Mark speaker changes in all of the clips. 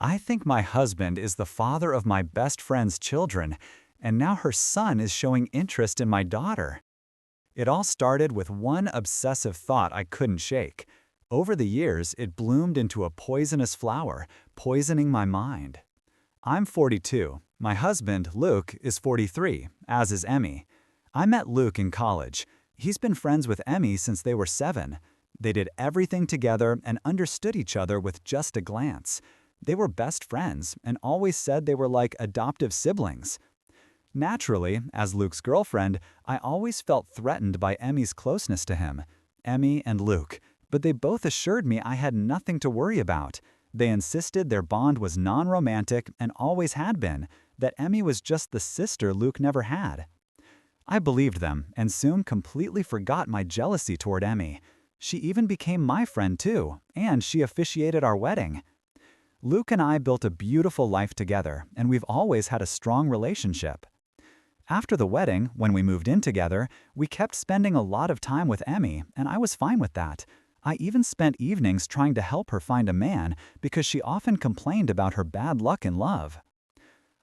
Speaker 1: I think my husband is the father of my best friend's children, and now her son is showing interest in my daughter. It all started with one obsessive thought I couldn't shake. Over the years, it bloomed into a poisonous flower, poisoning my mind. I'm 42. My husband, Luke, is 43, as is Emmy. I met Luke in college. He's been friends with Emmy since they were 7. They did everything together and understood each other with just a glance. They were best friends and always said they were like adoptive siblings. Naturally, as Luke's girlfriend, I always felt threatened by Emmy's closeness to him. Emmy and Luke, but they both assured me I had nothing to worry about. They insisted their bond was non-romantic and always had been, that Emmy was just the sister Luke never had. I believed them and soon completely forgot my jealousy toward Emmy. She even became my friend too, and she officiated our wedding. Luke and I built a beautiful life together, and we've always had a strong relationship. After the wedding, when we moved in together, we kept spending a lot of time with Emmy, and I was fine with that. I even spent evenings trying to help her find a man because she often complained about her bad luck in love.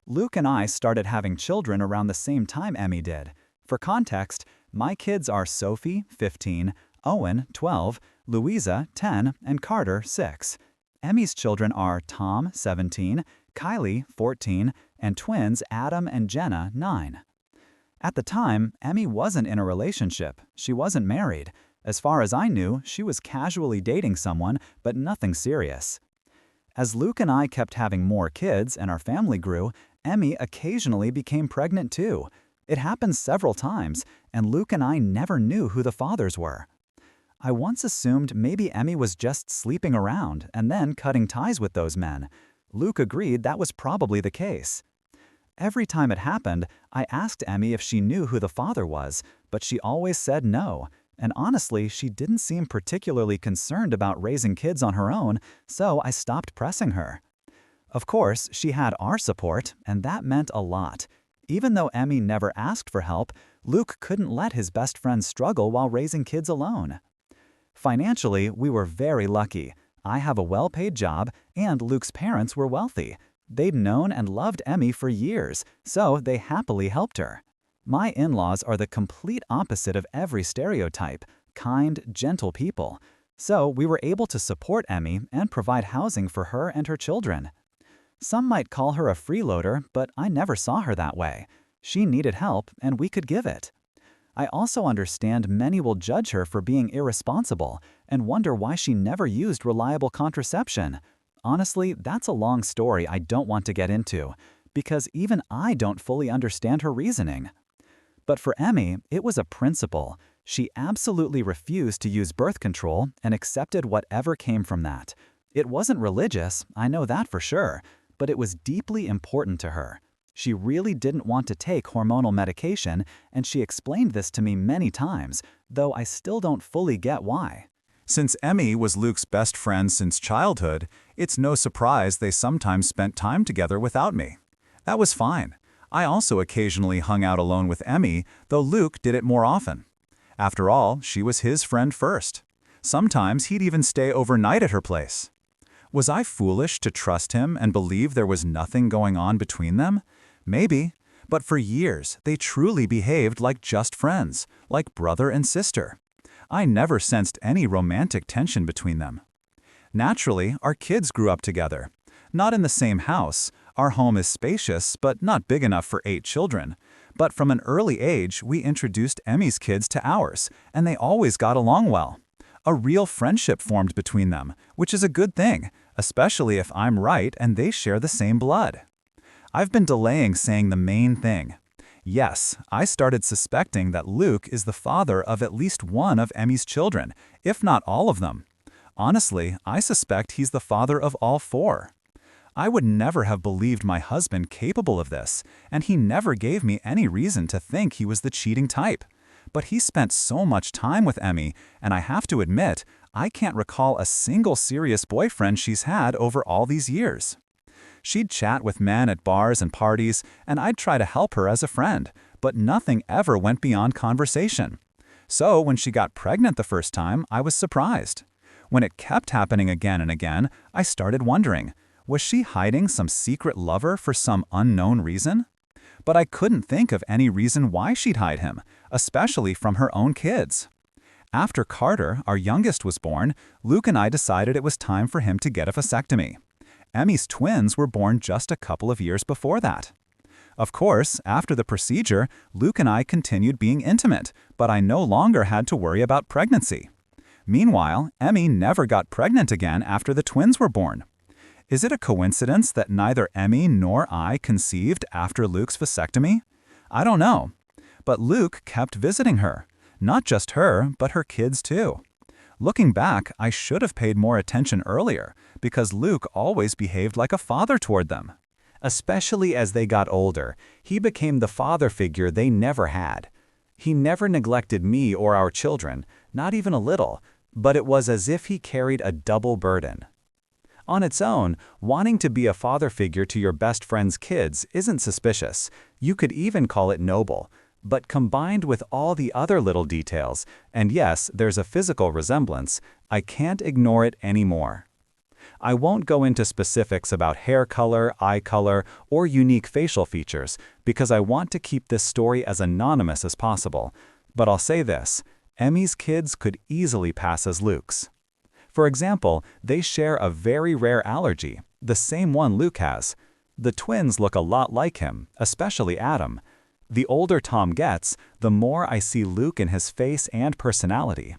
Speaker 1: Luke and I started having children around the same time Emmy did. For context, my kids are Sophie, 15, Owen, 12, Louisa, 10, and Carter, 6. Emmy's children are Tom, 17, Kylie, 14, and twins Adam and Jenna, 9. At the time, Emmy wasn't in a relationship. She wasn't married. As far as I knew, she was casually dating someone, but nothing serious. As Luke and I kept having more kids and our family grew, Emmy occasionally became pregnant too. It happened several times, and Luke and I never knew who the fathers were. I once assumed maybe Emmy was just sleeping around and then cutting ties with those men. Luke agreed that was probably the case. Every time it happened, I asked Emmy if she knew who the father was, but she always said no. And honestly, she didn't seem particularly concerned about raising kids on her own, so I stopped pressing her. Of course, she had our support, and that meant a lot. Even though Emmy never asked for help, Luke couldn't let his best friend struggle while raising kids alone. Financially, we were very lucky. I have a well-paid job, and Luke's parents were wealthy. They'd known and loved Emmy for years, so they happily helped her. My in-laws are the complete opposite of every stereotype, kind, gentle people. So we were able to support Emmy and provide housing for her and her children. Some might call her a freeloader, but I never saw her that way. She needed help, and we could give it. I also understand many will judge her for being irresponsible and wonder why she never used reliable contraception. Honestly, that's a long story I don't want to get into, because even I don't fully understand her reasoning. But for Emmy, it was a principle. She absolutely refused to use birth control and accepted whatever came from that. It wasn't religious, I know that for sure, but it was deeply important to her. She really didn't want to take hormonal medication, and she explained this to me many times, though I still don't fully get why.
Speaker 2: Since Emmy was Luke's best friend since childhood, it's no surprise they sometimes spent time together without me. That was fine. I also occasionally hung out alone with Emmy, though Luke did it more often. After all, she was his friend first. Sometimes he'd even stay overnight at her place. Was I foolish to trust him and believe there was nothing going on between them? Maybe, but for years they truly behaved like just friends, like brother and sister. I never sensed any romantic tension between them. Naturally, our kids grew up together. Not in the same house. Our home is spacious, but not big enough for 8 children. But from an early age, we introduced Emmy's kids to ours, and they always got along well. A real friendship formed between them, which is a good thing, especially if I'm right and they share the same blood. I've been delaying saying the main thing. Yes, I started suspecting that Luke is the father of at least one of Emmy's children, if not all of them. Honestly, I suspect he's the father of all 4. I would never have believed my husband capable of this, and he never gave me any reason to think he was the cheating type. But he spent so much time with Emmy, and I have to admit, I can't recall a single serious boyfriend she's had over all these years. She'd chat with men at bars and parties, and I'd try to help her as a friend, but nothing ever went beyond conversation. So when she got pregnant the first time, I was surprised. When it kept happening again and again, I started wondering, Was she hiding some secret lover for some unknown reason? But I couldn't think of any reason why she'd hide him, especially from her own kids. After Carter, our youngest, was born, Luke and I decided it was time for him to get a vasectomy. Emmy's twins were born just a couple of years before that. Of course, after the procedure, Luke and I continued being intimate, but I no longer had to worry about pregnancy. Meanwhile, Emmy never got pregnant again after the twins were born. Is it a coincidence that neither Emmy nor I conceived after Luke's vasectomy? I don't know. But Luke kept visiting her. Not just her, but her kids too. Looking back, I should have paid more attention earlier, because Luke always behaved like a father toward them.
Speaker 1: Especially as they got older, he became the father figure they never had. He never neglected me or our children, not even a little, but it was as if he carried a double burden. On its own, wanting to be a father figure to your best friend's kids isn't suspicious. You could even call it noble. But combined with all the other little details, and yes, there's a physical resemblance, I can't ignore it anymore. I won't go into specifics about hair color, eye color, or unique facial features, because I want to keep this story as anonymous as possible. But I'll say this, Emmy's kids could easily pass as Luke's. For example, they share a very rare allergy, the same one Luke has. The twins look a lot like him, especially Adam. The older Tom gets, the more I see Luke in his face and personality.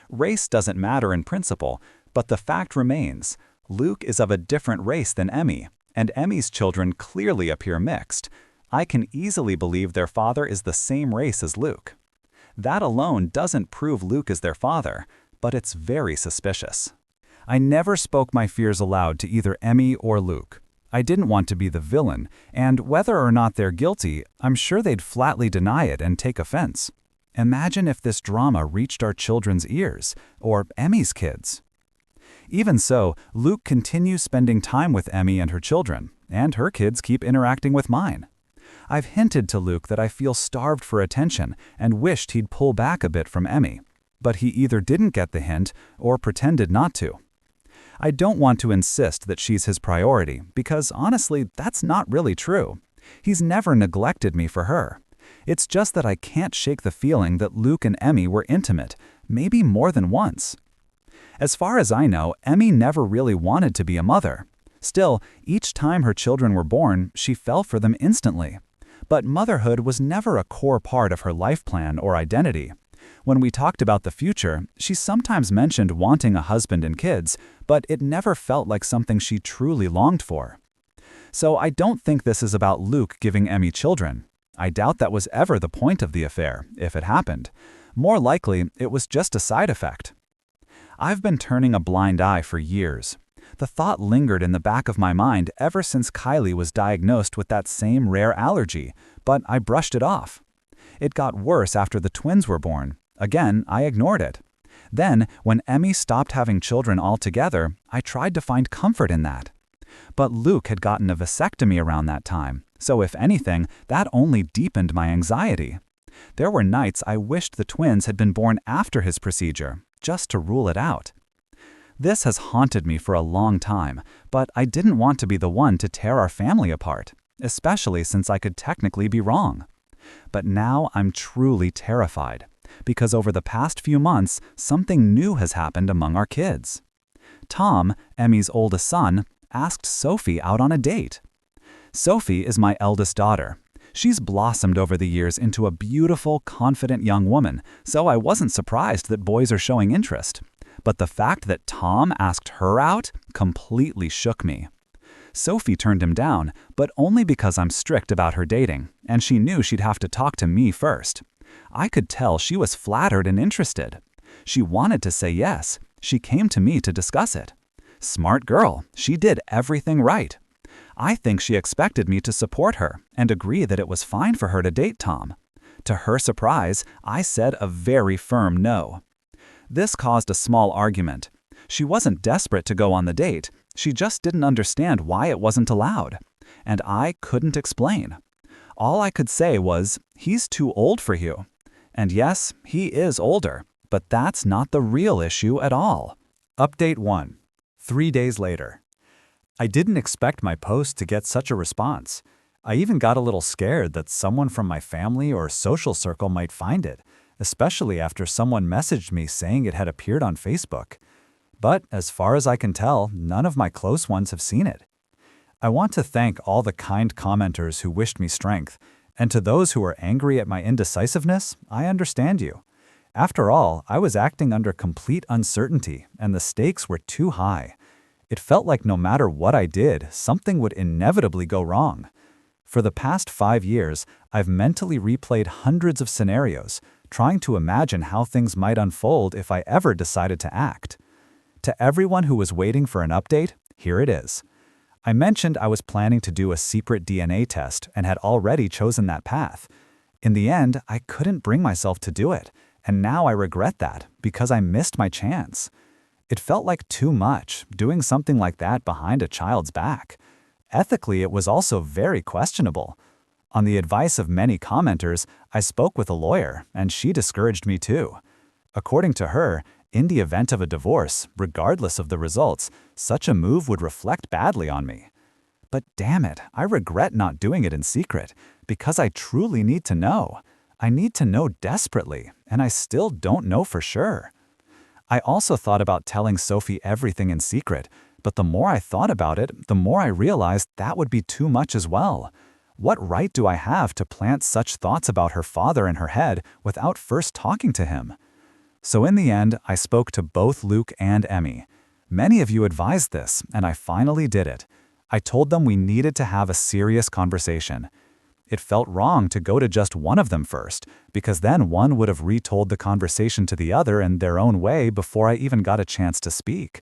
Speaker 1: Race doesn't matter in principle, but the fact remains, Luke is of a different race than Emmy, and Emmy's children clearly appear mixed. I can easily believe their father is the same race as Luke. That alone doesn't prove Luke is their father, but it's very suspicious. I never spoke my fears aloud to either Emmy or Luke. I didn't want to be the villain, and whether or not they're guilty, I'm sure they'd flatly deny it and take offense. Imagine if this drama reached our children's ears, or Emmy's kids. Even so, Luke continues spending time with Emmy and her children, and her kids keep interacting with mine. I've hinted to Luke that I feel starved for attention and wished he'd pull back a bit from Emmy, but he either didn't get the hint or pretended not to. I don't want to insist that she's his priority, because honestly, that's not really true. He's never neglected me for her. It's just that I can't shake the feeling that Luke and Emmy were intimate, maybe more than once. As far as I know, Emmy never really wanted to be a mother. Still, each time her children were born, she fell for them instantly. But motherhood was never a core part of her life plan or identity. When we talked about the future, she sometimes mentioned wanting a husband and kids, but it never felt like something she truly longed for. So I don't think this is about Luke giving Emmy children. I doubt that was ever the point of the affair, if it happened. More likely, it was just a side effect. I've been turning a blind eye for years. The thought lingered in the back of my mind ever since Kylie was diagnosed with that same rare allergy, but I brushed it off. It got worse after the twins were born. Again, I ignored it. Then, when Emmy stopped having children altogether, I tried to find comfort in that. But Luke had gotten a vasectomy around that time, so if anything, that only deepened my anxiety. There were nights I wished the twins had been born after his procedure, just to rule it out. This has haunted me for a long time, but I didn't want to be the one to tear our family apart, especially since I could technically be wrong. But now I'm truly terrified, because over the past few months, something new has happened among our kids. Tom, Emmy's oldest son, asked Sophie out on a date. Sophie is my eldest daughter. She's blossomed over the years into a beautiful, confident young woman, so I wasn't surprised that boys are showing interest. But the fact that Tom asked her out completely shook me. Sophie turned him down, but only because I'm strict about her dating, and she knew she'd have to talk to me first. I could tell she was flattered and interested. She wanted to say yes. She came to me to discuss it. Smart girl, she did everything right. I think she expected me to support her and agree that it was fine for her to date Tom. To her surprise, I said a very firm no. This caused a small argument. She wasn't desperate to go on the date, she just didn't understand why it wasn't allowed. And I couldn't explain. All I could say was, he's too old for you. And yes, he is older, but that's not the real issue at all. Update 1. 3 days later. I didn't expect my post to get such a response. I even got a little scared that someone from my family or social circle might find it, especially after someone messaged me saying it had appeared on Facebook. But as far as I can tell, none of my close ones have seen it. I want to thank all the kind commenters who wished me strength, and to those who are angry at my indecisiveness, I understand you. After all, I was acting under complete uncertainty, and the stakes were too high. It felt like no matter what I did, something would inevitably go wrong. For the past 5 years, I've mentally replayed hundreds of scenarios, trying to imagine how things might unfold if I ever decided to act. To everyone who was waiting for an update, here it is. I mentioned I was planning to do a secret DNA test and had already chosen that path. In the end, I couldn't bring myself to do it, and now I regret that because I missed my chance. It felt like too much, doing something like that behind a child's back. Ethically, it was also very questionable. On the advice of many commenters, I spoke with a lawyer, and she discouraged me too. According to her, in the event of a divorce, regardless of the results, such a move would reflect badly on me. But damn it, I regret not doing it in secret, because I truly need to know. I need to know desperately, and I still don't know for sure. I also thought about telling Sophie everything in secret, but the more I thought about it, the more I realized that would be too much as well. What right do I have to plant such thoughts about her father in her head without first talking to him? So in the end, I spoke to both Luke and Emmy. Many of you advised this, and I finally did it. I told them we needed to have a serious conversation. It felt wrong to go to just one of them first, because then one would have retold the conversation to the other in their own way before I even got a chance to speak.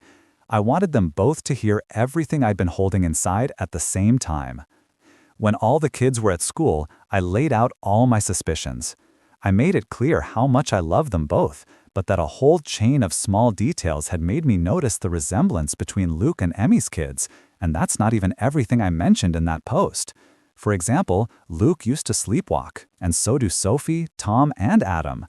Speaker 1: I wanted them both to hear everything I'd been holding inside at the same time. When all the kids were at school, I laid out all my suspicions. I made it clear how much I loved them both, but that a whole chain of small details had made me notice the resemblance between Luke and Emmy's kids, and that's not even everything I mentioned in that post. For example, Luke used to sleepwalk, and so do Sophie, Tom, and Adam.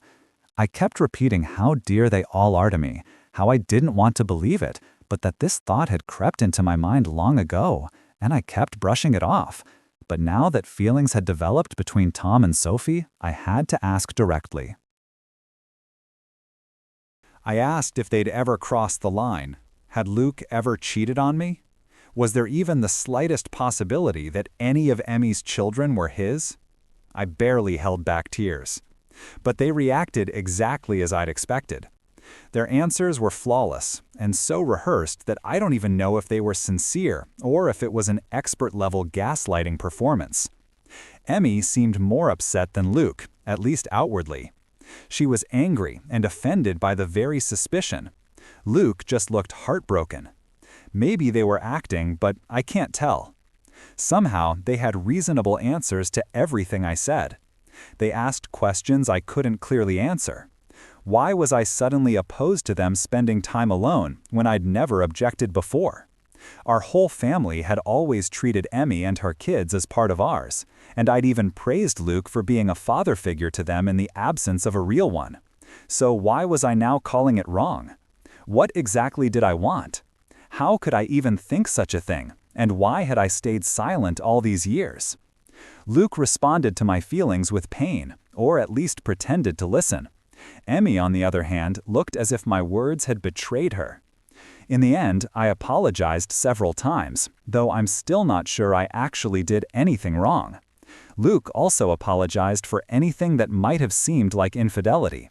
Speaker 1: I kept repeating how dear they all are to me, how I didn't want to believe it, but that this thought had crept into my mind long ago, and I kept brushing it off. But now that feelings had developed between Tom and Sophie, I had to ask directly. I asked if they'd ever crossed the line. Had Luke ever cheated on me? Was there even the slightest possibility that any of Emmy's children were his? I barely held back tears. But they reacted exactly as I'd expected. Their answers were flawless, and so rehearsed that I don't even know if they were sincere or if it was an expert-level gaslighting performance. Emmy seemed more upset than Luke, at least outwardly. She was angry and offended by the very suspicion. Luke just looked heartbroken. Maybe they were acting, but I can't tell. Somehow, they had reasonable answers to everything I said. They asked questions I couldn't clearly answer. Why was I suddenly opposed to them spending time alone when I'd never objected before? Our whole family had always treated Emmy and her kids as part of ours, and I'd even praised Luke for being a father figure to them in the absence of a real one. So why was I now calling it wrong? What exactly did I want? How could I even think such a thing, and why had I stayed silent all these years? Luke responded to my feelings with pain, or at least pretended to listen. Emmy, on the other hand, looked as if my words had betrayed her. In the end, I apologized several times, though I'm still not sure I actually did anything wrong. Luke also apologized for anything that might have seemed like infidelity.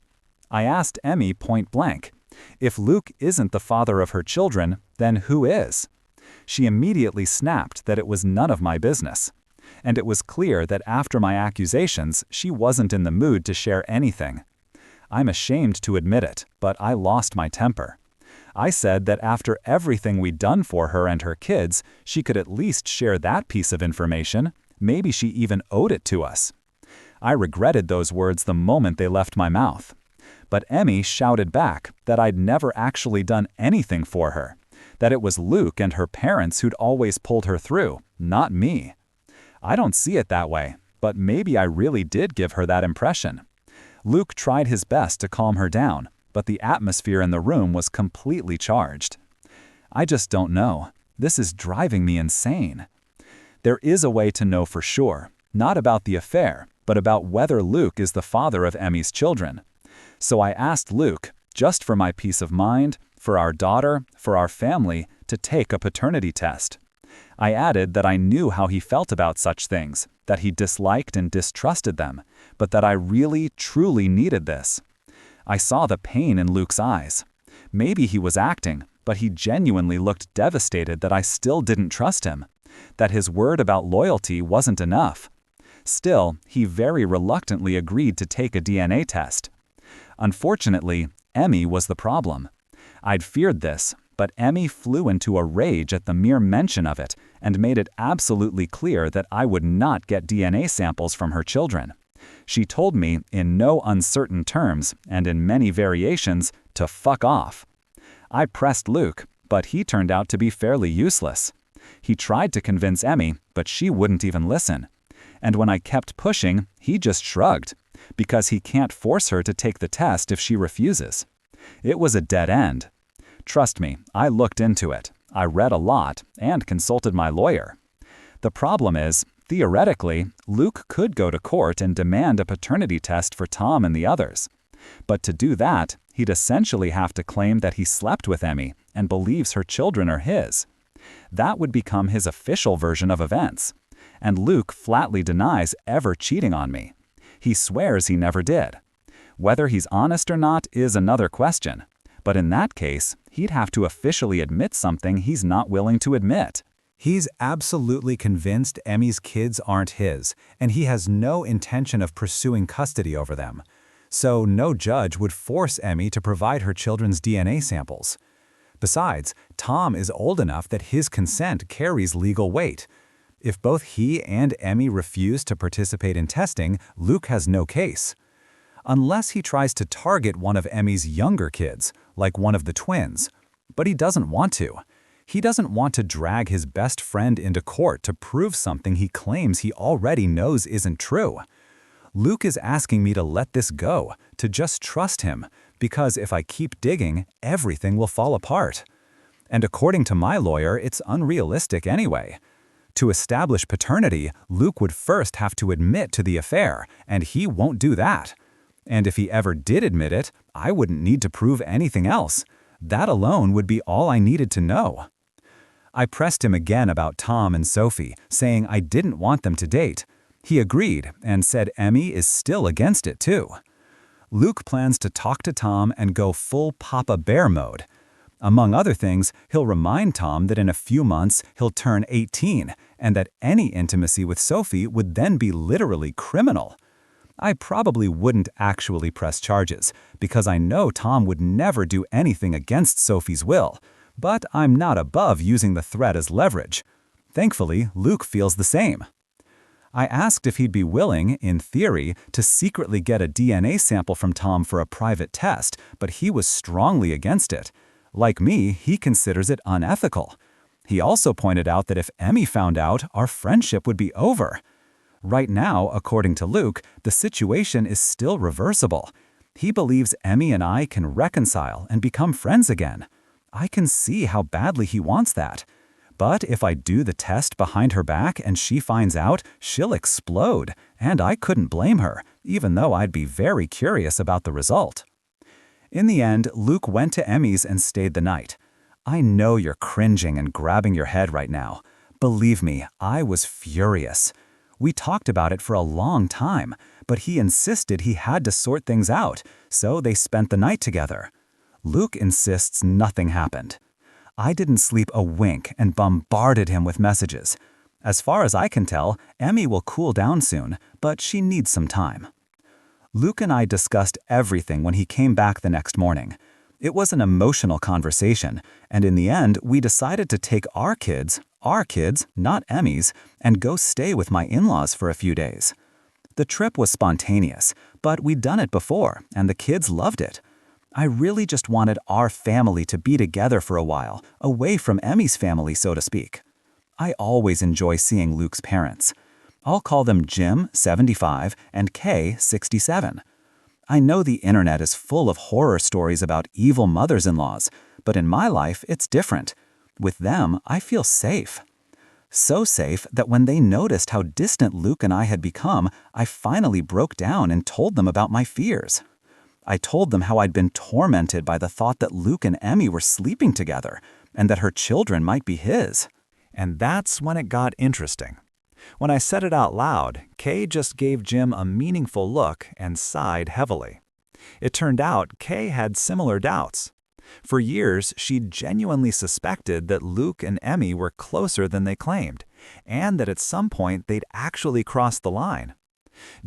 Speaker 1: I asked Emmy point blank, if Luke isn't the father of her children, then who is? She immediately snapped that it was none of my business. And it was clear that after my accusations, she wasn't in the mood to share anything. I'm ashamed to admit it, but I lost my temper. I said that after everything we'd done for her and her kids, she could at least share that piece of information. Maybe she even owed it to us. I regretted those words the moment they left my mouth. But Emmy shouted back that I'd never actually done anything for her, that it was Luke and her parents who'd always pulled her through, not me. I don't see it that way, but maybe I really did give her that impression. Luke tried his best to calm her down, but the atmosphere in the room was completely charged. I just don't know.
Speaker 2: This is driving me insane. There is a way to know for sure, not about the affair, but about whether Luke is the father of Emmy's children. So I asked Luke, just for my peace of mind, for our daughter, for our family, to take a paternity test. I added that I knew how he felt about such things, that he disliked and distrusted them, but that I really, truly needed this. I saw the pain in Luke's eyes. Maybe he was acting, but he genuinely looked devastated that I still didn't trust him, that his word about loyalty wasn't enough. Still, he very reluctantly agreed to take a DNA test. Unfortunately, Emmy was the problem. I'd feared this, but Emmy flew into a rage at the mere mention of it and made it absolutely clear that I would not get DNA samples from her children. She told me, in no uncertain terms and in many variations, to fuck off. I pressed Luke, but he turned out to be fairly useless. He tried to convince Emmy, but she wouldn't even listen. And when I kept pushing, he just shrugged, because he can't force her to take the test if she refuses. It was a dead end. Trust me, I looked into it. I read a lot and consulted my lawyer. The problem is, theoretically, Luke could go to court and demand a paternity test for Tom and the others. But to do that, he'd essentially have to claim that he slept with Emmy and believes her children are his. That would become his official version of events. And Luke flatly denies ever cheating on me. He swears he never did. Whether he's honest or not is another question. But in that case, he'd have to officially admit something he's not willing to admit. He's absolutely convinced Emmy's kids aren't his, and he has no intention of pursuing custody over them. So no judge would force Emmy to provide her children's DNA samples. Besides, Tom is old enough that his consent carries legal weight. If both he and Emmy refuse to participate in testing, Luke has no case. Unless he tries to target one of Emmy's younger kids, like one of the twins. But he doesn't want to. He doesn't want to drag his best friend into court to prove something he claims he already knows isn't true. Luke is asking me to let this go, to just trust him, because if I keep digging, everything will fall apart. And according to my lawyer, it's unrealistic anyway. To establish paternity, Luke would first have to admit to the affair, and he won't do that. And if he ever did admit it, I wouldn't need to prove anything else. That alone would be all I needed to know. I pressed him again about Tom and Sophie, saying I didn't want them to date. He agreed and said Emmy is still against it too. Luke plans to talk to Tom and go full Papa Bear mode. Among other things, he'll remind Tom that in a few months he'll turn 18 and that any intimacy with Sophie would then be literally criminal. I probably wouldn't actually press charges because I know Tom would never do anything against Sophie's will, but I'm not above using the threat as leverage. Thankfully, Luke feels the same. I asked if he'd be willing, in theory, to secretly get a DNA sample from Tom for a private test, but he was strongly against it. Like me, he considers it unethical. He also pointed out that if Emmy found out, our friendship would be over. Right now, according to Luke, the situation is still reversible. He believes Emmy and I can reconcile and become friends again. I can see how badly he wants that. But if I do the test behind her back and she finds out, she'll explode, and I couldn't blame her, even though I'd be very curious about the result. In the end, Luke went to Emmy's and stayed the night. I know you're cringing and grabbing your head right now. Believe me, I was furious. We talked about it for a long time, but he insisted he had to sort things out, so they spent the night together. Luke insists nothing happened. I didn't sleep a wink and bombarded him with messages. As far as I can tell, Emmy will cool down soon, but she needs some time. Luke and I discussed everything when he came back the next morning. It was an emotional conversation, and in the end, we decided to take our kids, not Emmy's, and go stay with my in-laws for a few days. The trip was spontaneous, but we'd done it before, and the kids loved it. I really just wanted our family to be together for a while, away from Emmy's family, so to speak. I always enjoy seeing Luke's parents. I'll call them Jim, 75, and Kay, 67. I know the internet is full of horror stories about evil mothers-in-laws, but in my life, it's different.
Speaker 3: With them, I feel safe. So safe that when they noticed how distant Luke and I had become, I finally broke down and told them about my fears. I told them how I'd been tormented by the thought that Luke and Emmy were sleeping together, and that her children might be his.
Speaker 2: And that's when it got interesting. When I said it out loud, Kay just gave Jim a meaningful look and sighed heavily. It turned out Kay had similar doubts. For years, she'd genuinely suspected that Luke and Emmy were closer than they claimed, and that at some point they'd actually crossed the line.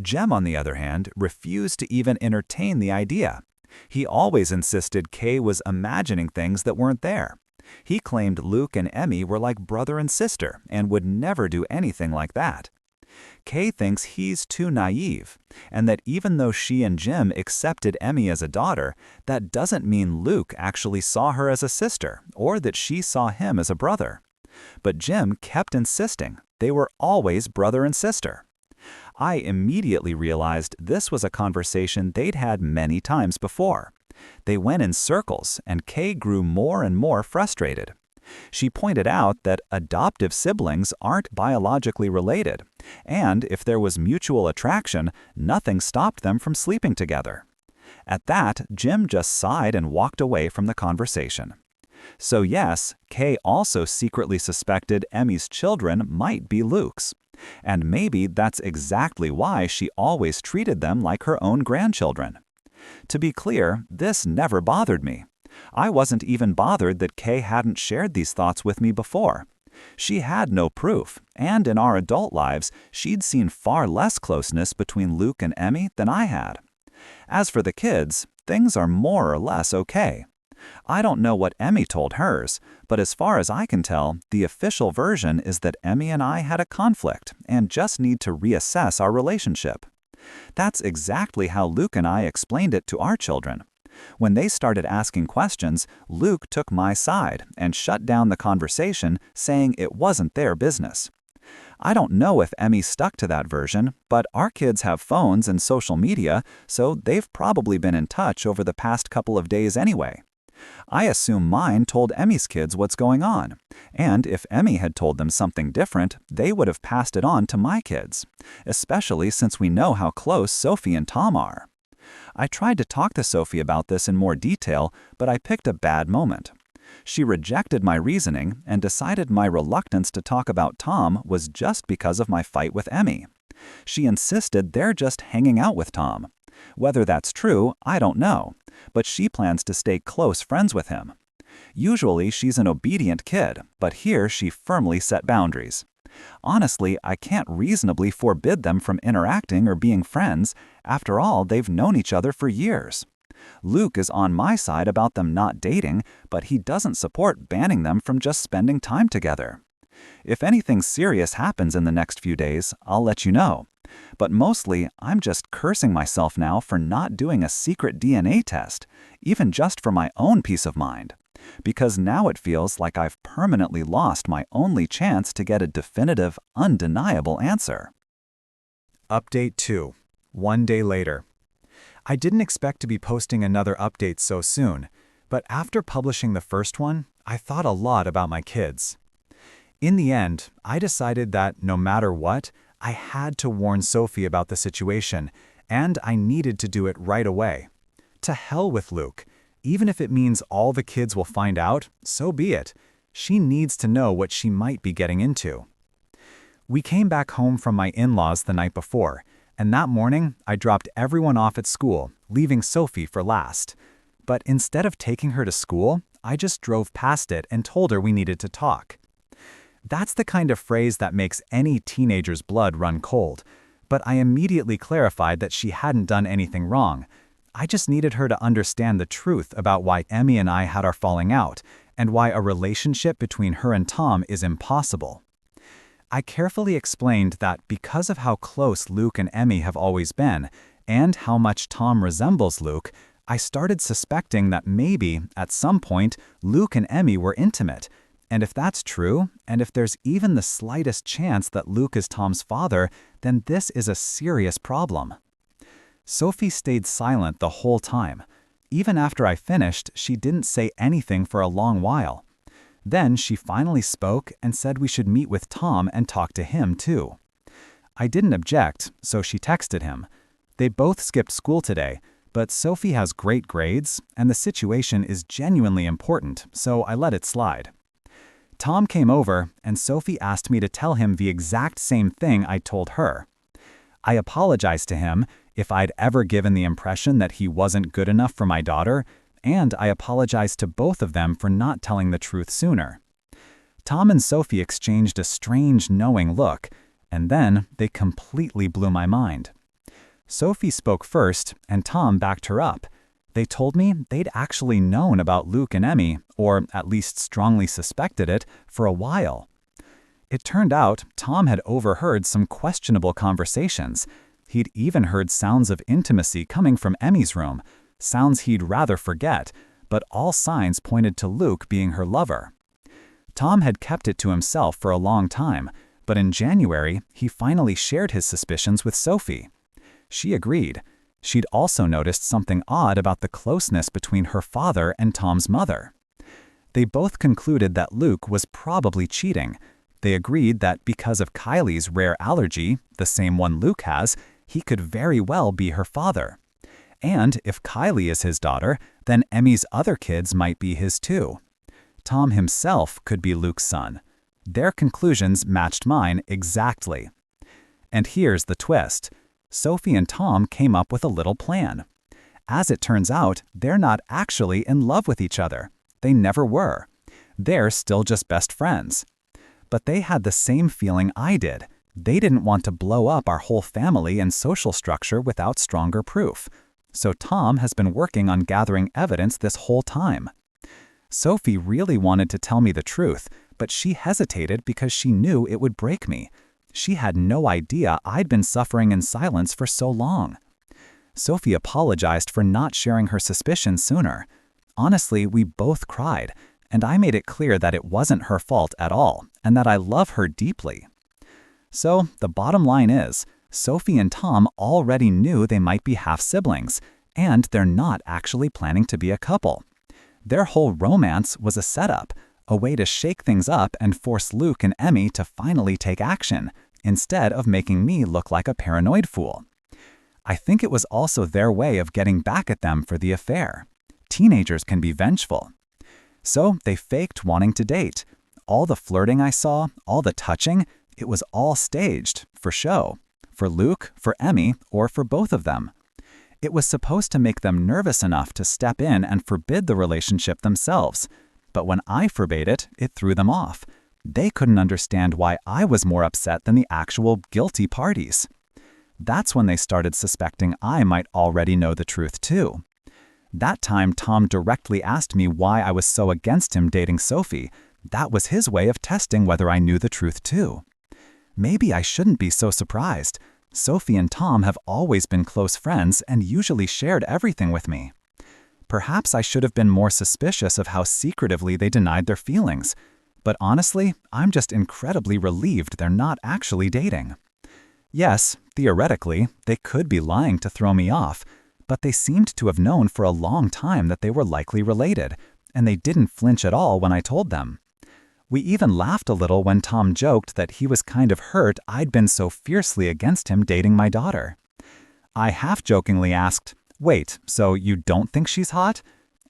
Speaker 2: Jem, on the other hand, refused to even entertain the idea. He always insisted Kay was imagining things that weren't there. He claimed Luke and Emmy were like brother and sister and would never do anything like that. Kay thinks he's too naive, and that even though she and Jim accepted Emmy as a daughter, that doesn't mean Luke actually saw her as a sister or that she saw him as a brother. But Jim kept insisting they were always brother and sister. I immediately realized this was a conversation they'd had many times before. They went in circles, and Kay grew more and more frustrated. She pointed out that adoptive siblings aren't biologically related, and if there was mutual attraction, nothing stopped them from sleeping together. At that, Jim just sighed and walked away from the conversation. So yes, Kay also secretly suspected Emmy's children might be Luke's. And maybe that's exactly why she always treated them like her own grandchildren. To be clear, this never bothered me. I wasn't even bothered that Kay hadn't shared these thoughts with me before. She had no proof, and in our adult lives, she'd seen far less closeness between Luke and Emmy than I had. As for the kids, things are more or less okay. I don't know what Emmy told hers, but as far as I can tell, the official version is that Emmy and I had a conflict and just need to reassess our relationship. That's exactly how Luke and I explained it to our children. When they started asking questions, Luke took my side and shut down the conversation, saying it wasn't their business. I don't know if Emmy stuck to that version, but our kids have phones and social media, so they've probably been in touch over the past couple of days anyway. I assume mine told Emmy's kids what's going on, and if Emmy had told them something different, they would have passed it on to my kids, especially since we know how close Sophie and Tom are. I tried to talk to Sophie about this in more detail, but I picked a bad moment. She rejected my reasoning and decided my reluctance to talk about Tom was just because of my fight with Emmy. She insisted they're just hanging out with Tom. Whether that's true, I don't know, but she plans to stay close friends with him. Usually she's an obedient kid, but here she firmly set boundaries. Honestly, I can't reasonably forbid them from interacting or being friends. After all, they've known each other for years. Luke is on my side about them not dating, but he doesn't support banning them from just spending time together. If anything serious happens in the next few days, I'll let you know. But mostly, I'm just cursing myself now for not doing a secret DNA test, even just for my own peace of mind. Because now it feels like I've permanently lost my only chance to get a definitive, undeniable answer. Update 2. 1 day later. I didn't expect to be posting another update so soon, but after publishing the first one, I thought a lot about my kids. In the end, I decided that no matter what, I had to warn Sophie about the situation, and I needed to do it right away. To hell with Luke. Even if it means all the kids will find out, so be it. She needs to know what she might be getting into. We came back home from my in-laws the night before, and that morning I dropped everyone off at school, leaving Sophie for last. But instead of taking her to school, I just drove past it and told her we needed to talk. That's the kind of phrase that makes any teenager's blood run cold, but I immediately clarified that she hadn't done anything wrong. I just needed her to understand the truth about why Emmy and I had our falling out, and why a relationship between her and Tom is impossible. I carefully explained that because of how close Luke and Emmy have always been, and how much Tom resembles Luke, I started suspecting that maybe, at some point, Luke and Emmy were intimate. And if that's true, and if there's even the slightest chance that Luke is Tom's father, then this is a serious problem. Sophie stayed silent the whole time. Even after I finished, she didn't say anything for a long while.
Speaker 3: Then she finally spoke and said we should meet with Tom and talk to him too. I didn't object, so she texted him. They both skipped school today, but Sophie has great grades, and the situation is genuinely important, so I let it slide. Tom came over, and Sophie asked me to tell him the exact same thing I told her. I apologized to him if I'd ever given the impression that he wasn't good enough for my daughter, and I apologized to both of them for not telling the truth sooner. Tom and Sophie exchanged a strange, knowing look, and then they completely blew my mind. Sophie spoke first, and Tom backed her up. They told me they'd actually known about Luke and Emmy, or at least strongly suspected it, for a while. It turned out Tom had overheard some questionable conversations. He'd even heard sounds of intimacy coming from Emmy's room, sounds he'd rather forget, but all signs pointed to Luke being her lover. Tom had kept it to himself for a long time, but in January, he finally shared his suspicions with Sophie. She agreed. She'd also noticed something odd about the closeness between her father and Tom's mother. They both concluded that Luke was probably cheating. They agreed that because of Kylie's rare allergy, the same one Luke has, he could very well be her father. And if Kylie is his daughter, then Emmy's other kids might be his too. Tom himself could be Luke's son. Their conclusions matched mine exactly. And here's the twist. Sophie and Tom came up with a little plan. As it turns out, they're not actually in love with each other. They never were. They're still just best friends. But they had the same feeling I did. They didn't want to blow up our whole family and social structure without stronger proof. So Tom has been working on gathering evidence this whole time. Sophie really wanted to tell me the truth, but she hesitated because she knew it would break me. She had no idea I'd been suffering in silence for so long. Sophie apologized for not sharing her suspicions sooner. Honestly, we both cried, and I made it clear that it wasn't her fault at all, and that I love her deeply. So, the bottom line is, Sophie and Tom already knew they might be half-siblings, and they're not actually planning to be a couple. Their whole romance was a setup, a way to shake things up and force Luke and Emmy to finally take action, instead of making me look like a paranoid fool. I think it was also their way of getting back at them for the affair. Teenagers can be vengeful. So they faked wanting to date. All the flirting I saw, all the touching, it was all staged, for show. For Luke, for Emmy, or for both of them. It was supposed to make them nervous enough to step in and forbid the relationship themselves. But when I forbade it, it threw them off. They couldn't understand why I was more upset than the actual guilty parties. That's when they started suspecting I might already know the truth too. That time Tom directly asked me why I was so against him dating Sophie. That was his way of testing whether I knew the truth too. Maybe I shouldn't be so surprised. Sophie and Tom have always been close friends and usually shared everything with me. Perhaps I should have been more suspicious of how secretively they denied their feelings. But honestly, I'm just incredibly relieved they're not actually dating. Yes, theoretically, they could be lying to throw me off, but they seemed to have known for a long time that they were likely related, and they didn't flinch at all when I told them. We even laughed a little when Tom joked that he was kind of hurt I'd been so fiercely against him dating my daughter. I half-jokingly asked, "Wait, so you don't think she's hot?"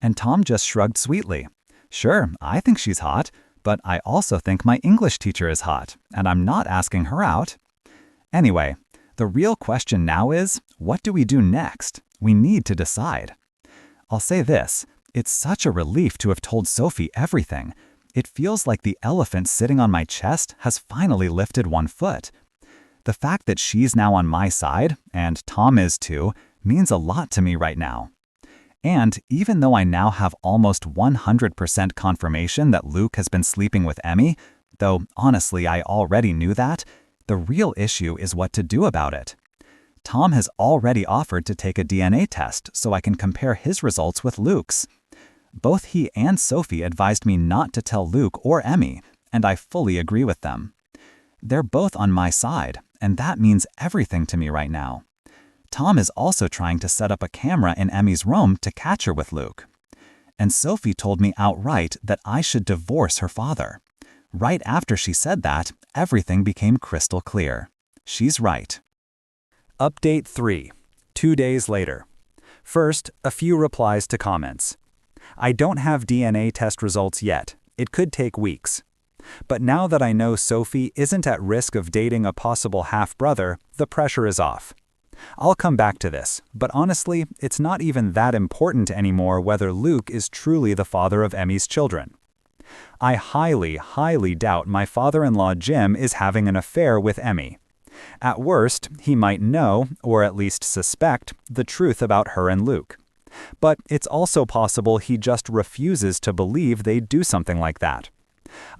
Speaker 3: And Tom just shrugged sweetly. "Sure, I think she's hot, but I also think my English teacher is hot, and I'm not asking her out." Anyway, the real question now is, what do we do next? We need to decide. I'll say this, it's such a relief to have told Sophie everything. It feels like the elephant sitting on my chest has finally lifted one foot. The fact that she's now on my side, and Tom is too, means a lot to me right now. And even though I now have almost 100% confirmation that Luke has been sleeping with Emmy, though honestly I already knew that, the real issue is what to do about it. Tom has already offered to take a DNA test so I can compare his results with Luke's. Both he and Sophie advised me not to tell Luke or Emmy, and I fully agree with them. They're both on my side, and that means everything to me right now. Tom is also trying to set up a camera in Emmy's room to catch her with Luke. and Sophie told me outright that I should divorce her father. Right after she said that, everything became crystal clear. She's right.
Speaker 1: Update 3. 2 days later. First, a few replies to comments. I don't have DNA test results yet. It could take weeks. But now that I know Sophie isn't at risk of dating a possible half-brother, the pressure is off. I'll come back to this, but honestly, it's not even that important anymore whether Luke is truly the father of Emmy's children. I highly doubt my father-in-law Jim is having an affair with Emmy. At worst, he might know, or at least suspect, the truth about her and Luke. But it's also possible he just refuses to believe they'd do something like that.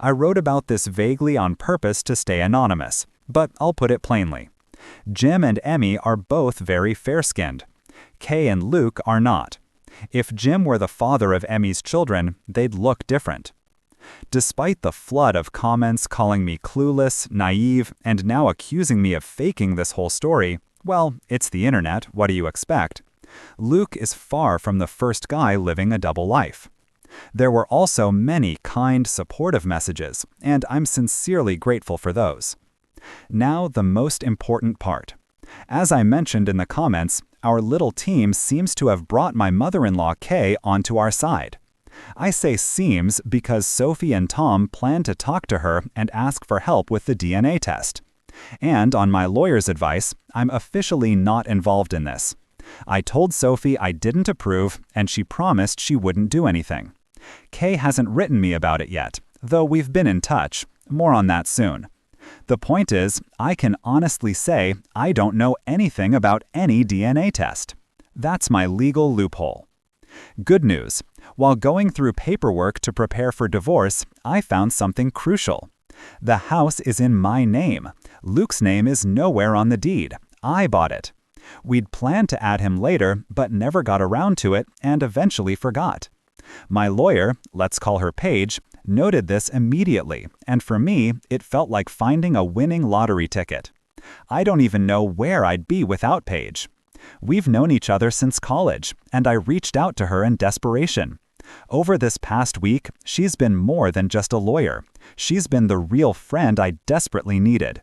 Speaker 1: I wrote about this vaguely on purpose to stay anonymous, but I'll put it plainly. Jim and Emmy are both very fair-skinned. Kay and Luke are not. If Jim were the father of Emmy's children, they'd look different. Despite the flood of comments calling me clueless, naive, and now accusing me of faking this whole story, well, it's the internet, what do you expect? Luke is far from the first guy living a double life. There were also many kind, supportive messages, and I'm sincerely grateful for those. Now the most important part. As I mentioned in the comments, our little team seems to have brought my mother-in-law Kay onto our side. I say seems because Sophie and Tom plan to talk to her and ask for help with the DNA test. And on my lawyer's advice, I'm officially not involved in this. I told Sophie I didn't approve, and she promised she wouldn't do anything. Kay hasn't written me about it yet, though we've been in touch. More on that soon. The point is, I can honestly say I don't know anything about any DNA test. That's my legal loophole. Good news. While going through paperwork to prepare for divorce, I found something crucial. The house is in my name. Luke's name is nowhere on the deed. I bought it. We'd planned to add him later, but never got around to it and eventually forgot. My lawyer, let's call her Paige, noted this immediately, and for me, it felt like finding a winning lottery ticket. I don't even know where I'd be without Paige. We've known each other since college, and I reached out to her in desperation. Over this past week, she's been more than just a lawyer. She's been the real friend I desperately needed.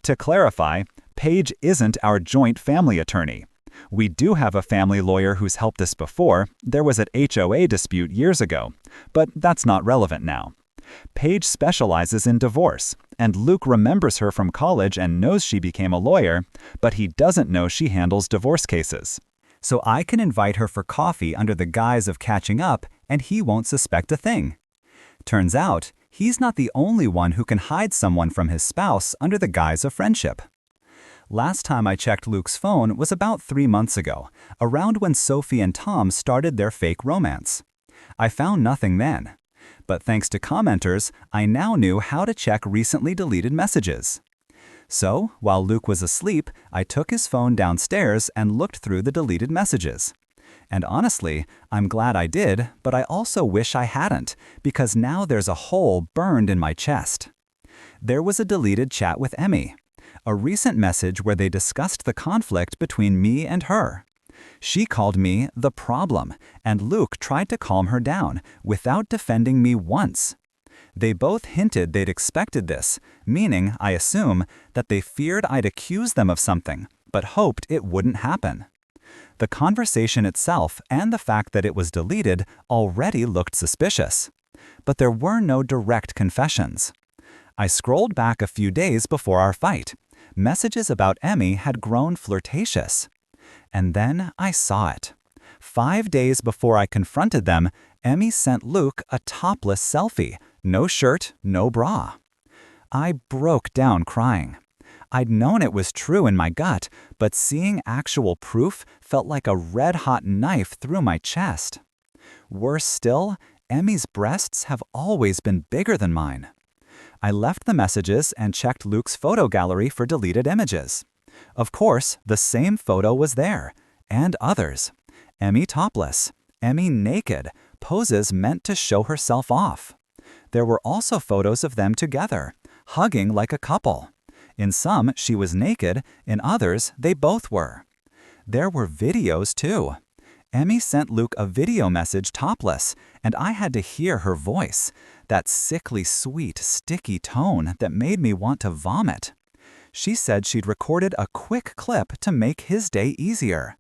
Speaker 1: To clarify, Paige isn't our joint family attorney. We do have a family lawyer who's helped us before. There was an HOA dispute years ago, but that's not relevant now. Paige specializes in divorce, and Luke remembers her from college and knows she became a lawyer, but he doesn't know she handles divorce cases. So I can invite her for coffee under the guise of catching up, and he won't suspect a thing. Turns out, he's not the only one who can hide someone from his spouse under the guise of friendship. Last time I checked Luke's phone was about 3 months ago, around when Sophie and Tom started their fake romance. I found nothing then. But thanks to commenters, I now knew how to check recently deleted messages. So, while Luke was asleep, I took his phone downstairs and looked through the deleted messages. And honestly, I'm glad I did, but I also wish I hadn't, because now there's a hole burned in my chest. There was a deleted chat with Emmy. A recent message where they discussed the conflict between me and her. She called me the problem, and Luke tried to calm her down without defending me once. They both hinted they'd expected this, meaning, I assume, that they feared I'd accuse them of something, but hoped it wouldn't happen. The conversation itself and the fact that it was deleted already looked suspicious. But there were no direct confessions. I scrolled back a few days before our fight. Messages about Emmy had grown flirtatious. And then I saw it. 5 days before I confronted them, Emmy sent Luke a topless selfie, no shirt, no bra. I broke down crying. I'd known it was true in my gut, but seeing actual proof felt like a red-hot knife through my chest. Worse still, Emmy's breasts have always been bigger than mine. I left the messages and checked Luke's photo gallery for deleted images. Of course, the same photo was there, and others. Emmy topless, Emmy naked, poses meant to show herself off. There were also photos of them together, hugging like a couple. In some, she was naked, in others, they both were. There were videos too.
Speaker 3: Emmy sent Luke a video message topless, and I had to hear her voice, that sickly sweet, sticky tone that made me want to vomit. She said she'd recorded a quick clip to make his day easier.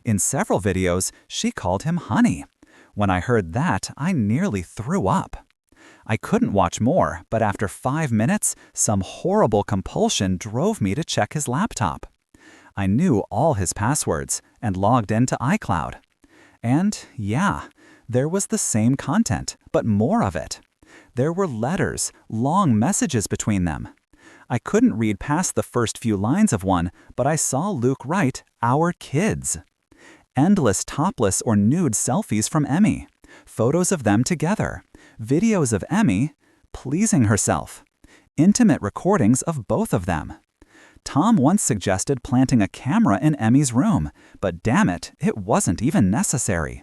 Speaker 3: In several videos, she called him honey. When I heard that, I nearly threw up. I couldn't watch more, but after 5 minutes, some horrible compulsion drove me to check his laptop. I knew all his passwords and logged into iCloud. And yeah, there was the same content, but more of it. There were letters, long messages between them. I couldn't read past the first few lines of one, but I saw Luke write, "Our kids." Endless topless or nude selfies from Emmy, photos of them together, videos of Emmy pleasing herself, intimate recordings of both of them. Tom once suggested planting a camera in Emmy's room, but damn it, it wasn't even necessary.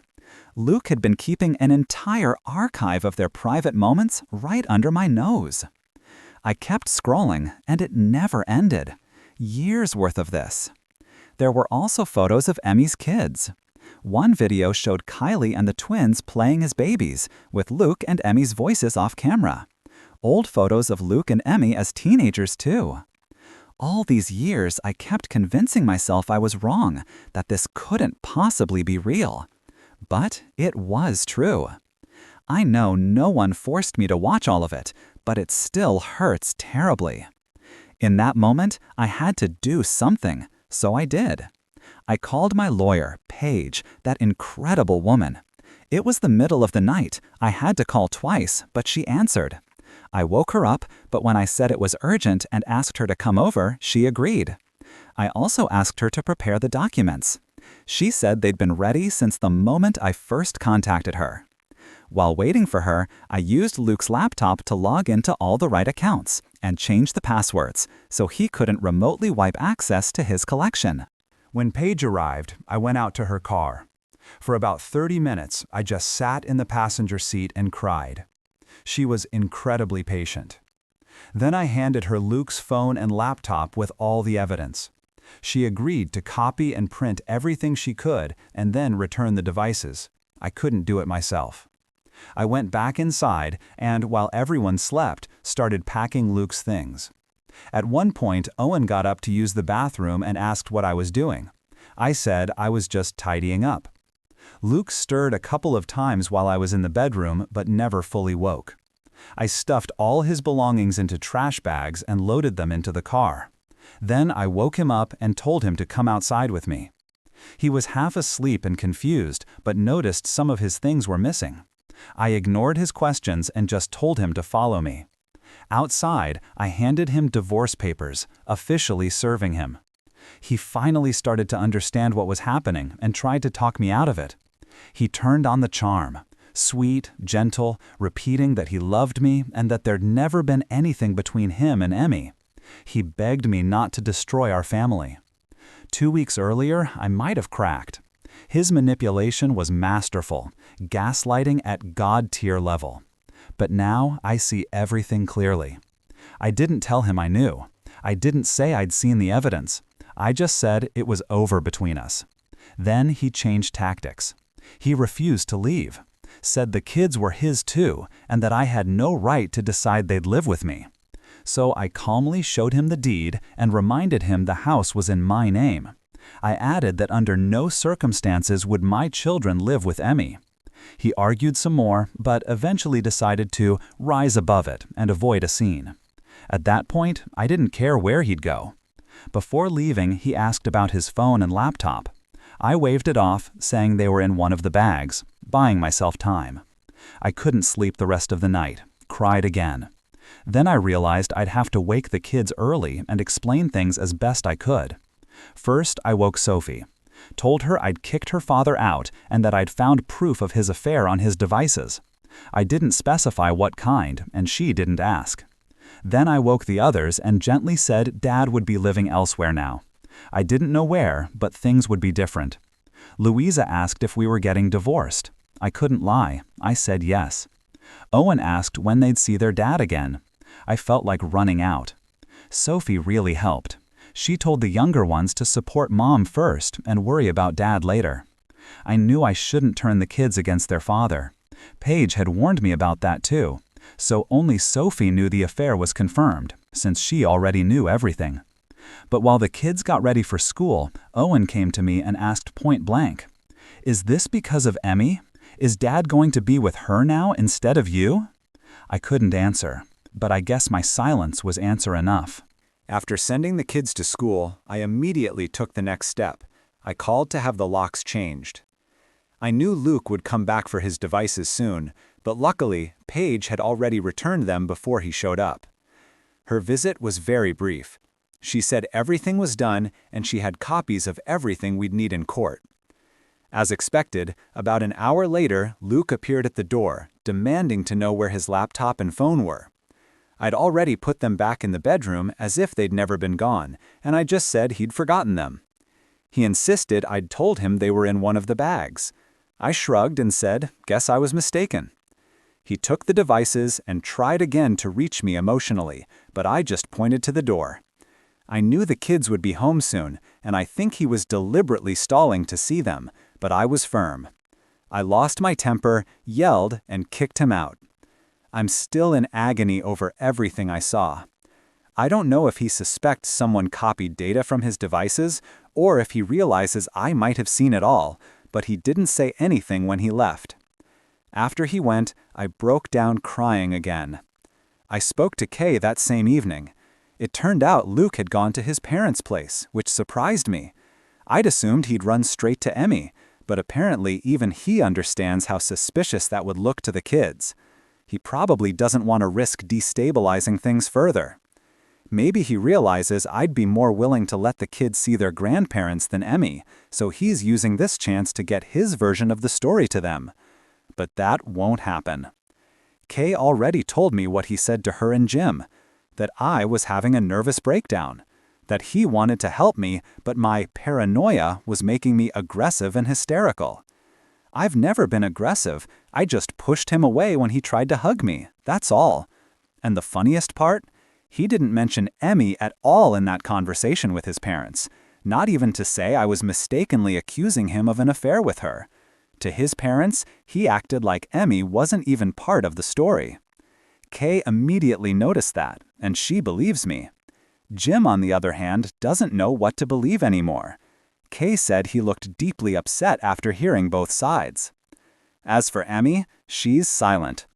Speaker 3: Luke had been keeping an entire archive of their private moments right under my nose. I kept scrolling, and it never ended. Years worth of this. There were also photos of Emmy's kids. One video showed Kylie and the twins playing as babies, with Luke and Emmy's voices off camera. Old photos of Luke and Emmy as teenagers, too. All these years, I kept convincing myself I was wrong, that this couldn't possibly be real. But it was true. I know no one forced me to watch all of it, but it still hurts terribly. In that moment, I had to do something, so I did. I called my lawyer, Paige, that incredible woman. It was the middle of the night. I had to call twice, but she answered. I woke her up, but when I said it was urgent and asked her to come over, she agreed. I also asked her to prepare the documents. She said they'd been ready since the moment I first contacted her. While waiting for her, I used Luke's laptop to log into all the right accounts and change the passwords so he couldn't remotely wipe access to his collection.
Speaker 2: When Paige arrived, I went out to her car. For about 30 minutes, I just sat in the passenger seat and cried. She was incredibly patient. Then I handed her Luke's phone and laptop with all the evidence. She agreed to copy and print everything she could and then return the devices. I couldn't do it myself. I went back inside and, while everyone slept, started packing Luke's things. At one point, Owen got up to use the bathroom and asked what I was doing. I said I was just tidying up. Luke stirred a couple of times while I was in the bedroom, but never fully woke. I stuffed all his belongings into trash bags and loaded them into the car. Then I woke him up and told him to come outside with me. He was half asleep and confused, but noticed some of his things were missing. I ignored his questions and just told him to follow me. Outside, I handed him divorce papers, officially serving him. He finally started to understand what was happening and tried to talk me out of it. He turned on the charm, sweet, gentle, repeating that he loved me and that there'd never been anything between him and Emmy. He begged me not to destroy our family. 2 weeks earlier, I might have cracked. His manipulation was masterful, gaslighting at God-tier level. But now I see everything clearly. I didn't tell him I knew. I didn't say I'd seen the evidence. I just said it was over between us. Then he changed tactics. He refused to leave, said the kids were his too, and that I had no right to decide they'd live with me. So I calmly showed him the deed and reminded him the house was in my name. I added that under no circumstances would my children live with Emmy. He argued some more, but eventually decided to rise above it and avoid a scene. At that point, I didn't care where he'd go. Before leaving, he asked about his phone and laptop. I waved it off, saying they were in one of the bags, buying myself time. I couldn't sleep the rest of the night, cried again. Then I realized I'd have to wake the kids early and explain things as best I could. First, I woke Sophie. Told her I'd kicked her father out and that I'd found proof of his affair on his devices. I didn't specify what kind, and she didn't ask. Then I woke the others and gently said Dad would be living elsewhere now. I didn't know where, but things would be different. Louisa asked if we were getting divorced. I couldn't lie. I said yes. Owen asked when they'd see their dad again. I felt like running out. Sophie really helped. She told the younger ones to support Mom first and worry about Dad later.
Speaker 3: I knew I shouldn't turn the kids against their father. Paige had warned me about that too, so only Sophie knew the affair was confirmed, since she already knew everything. But while the kids got ready for school, Owen came to me and asked point blank, "Is this because of Emmy? Is Dad going to be with her now instead of you?" I couldn't answer, but I guess my silence was answer enough.
Speaker 2: After sending the kids to school, I immediately took the next step. I called to have the locks changed. I knew Luke would come back for his devices soon, but luckily, Paige had already returned them before he showed up. Her visit was very brief. She said everything was done and she had copies of everything we'd need in court. As expected, about an hour later, Luke appeared at the door, demanding to know where his laptop and phone were. I'd already put them back in the bedroom as if they'd never been gone, and I just said he'd forgotten them. He insisted I'd told him they were in one of the bags. I shrugged and said, guess I was mistaken. He took the devices and tried again to reach me emotionally, but I just pointed to the door. I knew the kids would be home soon, and I think he was deliberately stalling to see them, but I was firm. I lost my temper, yelled, and kicked him out. I'm still in agony over everything I saw. I don't know if he suspects someone copied data from his devices, or if he realizes I might have seen it all, but he didn't say anything when he left. After he went, I broke down crying again. I spoke to Kay that same evening. It turned out Luke had gone to his parents' place, which surprised me. I'd assumed he'd run straight to Emmy, but apparently even he understands how suspicious that would look to the kids. He probably doesn't want to risk destabilizing things further. Maybe he realizes I'd be more willing to let the kids see their grandparents than Emmy, so he's using this chance to get his version of the story to them. But that won't happen. Kay already told me what he said to her and Jim, that I was having a nervous breakdown, that he wanted to help me, but my paranoia was making me aggressive and hysterical. I've never been aggressive, I just pushed him away when he tried to hug me, that's all. And the funniest part? He didn't mention Emmy at all in that conversation with his parents, not even to say I was mistakenly accusing him of an affair with her. To his parents, he acted like Emmy wasn't even part of the story. Kay immediately noticed that, and she believes me. Jim, on the other hand, doesn't know what to believe anymore. Kay said he looked deeply upset after hearing both sides. As for Emmy, she's silent.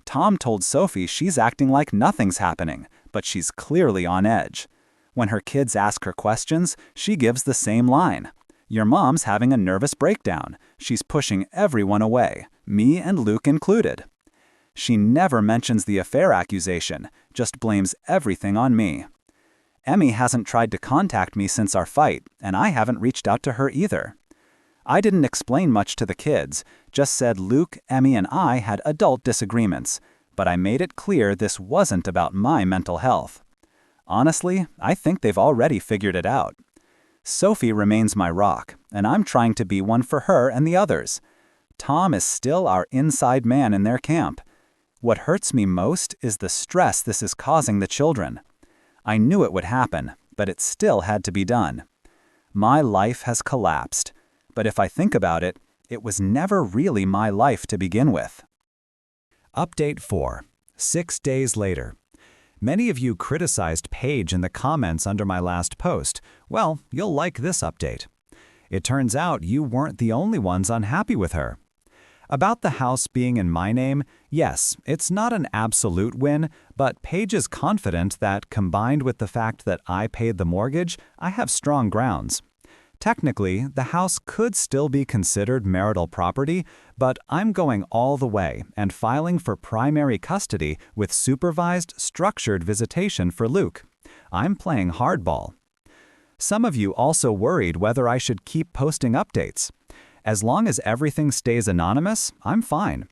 Speaker 2: Tom told Sophie she's acting like nothing's happening, but she's clearly on edge. When her kids ask her questions, she gives the same line. Your mom's having a nervous breakdown. She's pushing everyone away, me and Luke included. She never mentions the affair accusation, just blames everything on me. Emmy hasn't tried to contact me since our fight, and I haven't reached out to her either. I didn't explain much to the kids, just said Luke, Emmy, and I had adult disagreements, but I made it clear this wasn't about my mental health. Honestly, I think they've already figured it out. Sophie remains my rock, and I'm trying to be one for her and the others. Tom is still our inside man in their camp. What hurts me most is the stress this is causing the children. I knew it would happen, but it still had to be done. My life has collapsed, but if I think about it, it was never really my life to begin with.
Speaker 1: Update 4. 6 days later. Many of you criticized Paige in the comments under my last post. Well, you'll like this update. It turns out you weren't the only ones unhappy with her. About the house being in my name, yes, it's not an absolute win, but Paige is confident that, combined with the fact that I paid the mortgage, I have strong grounds. Technically, the house could still be considered marital property, but I'm going all the way and filing for primary custody with supervised, structured visitation for Luke. I'm playing hardball. Some of you also worried whether I should keep posting updates. As long as everything stays anonymous, I'm fine.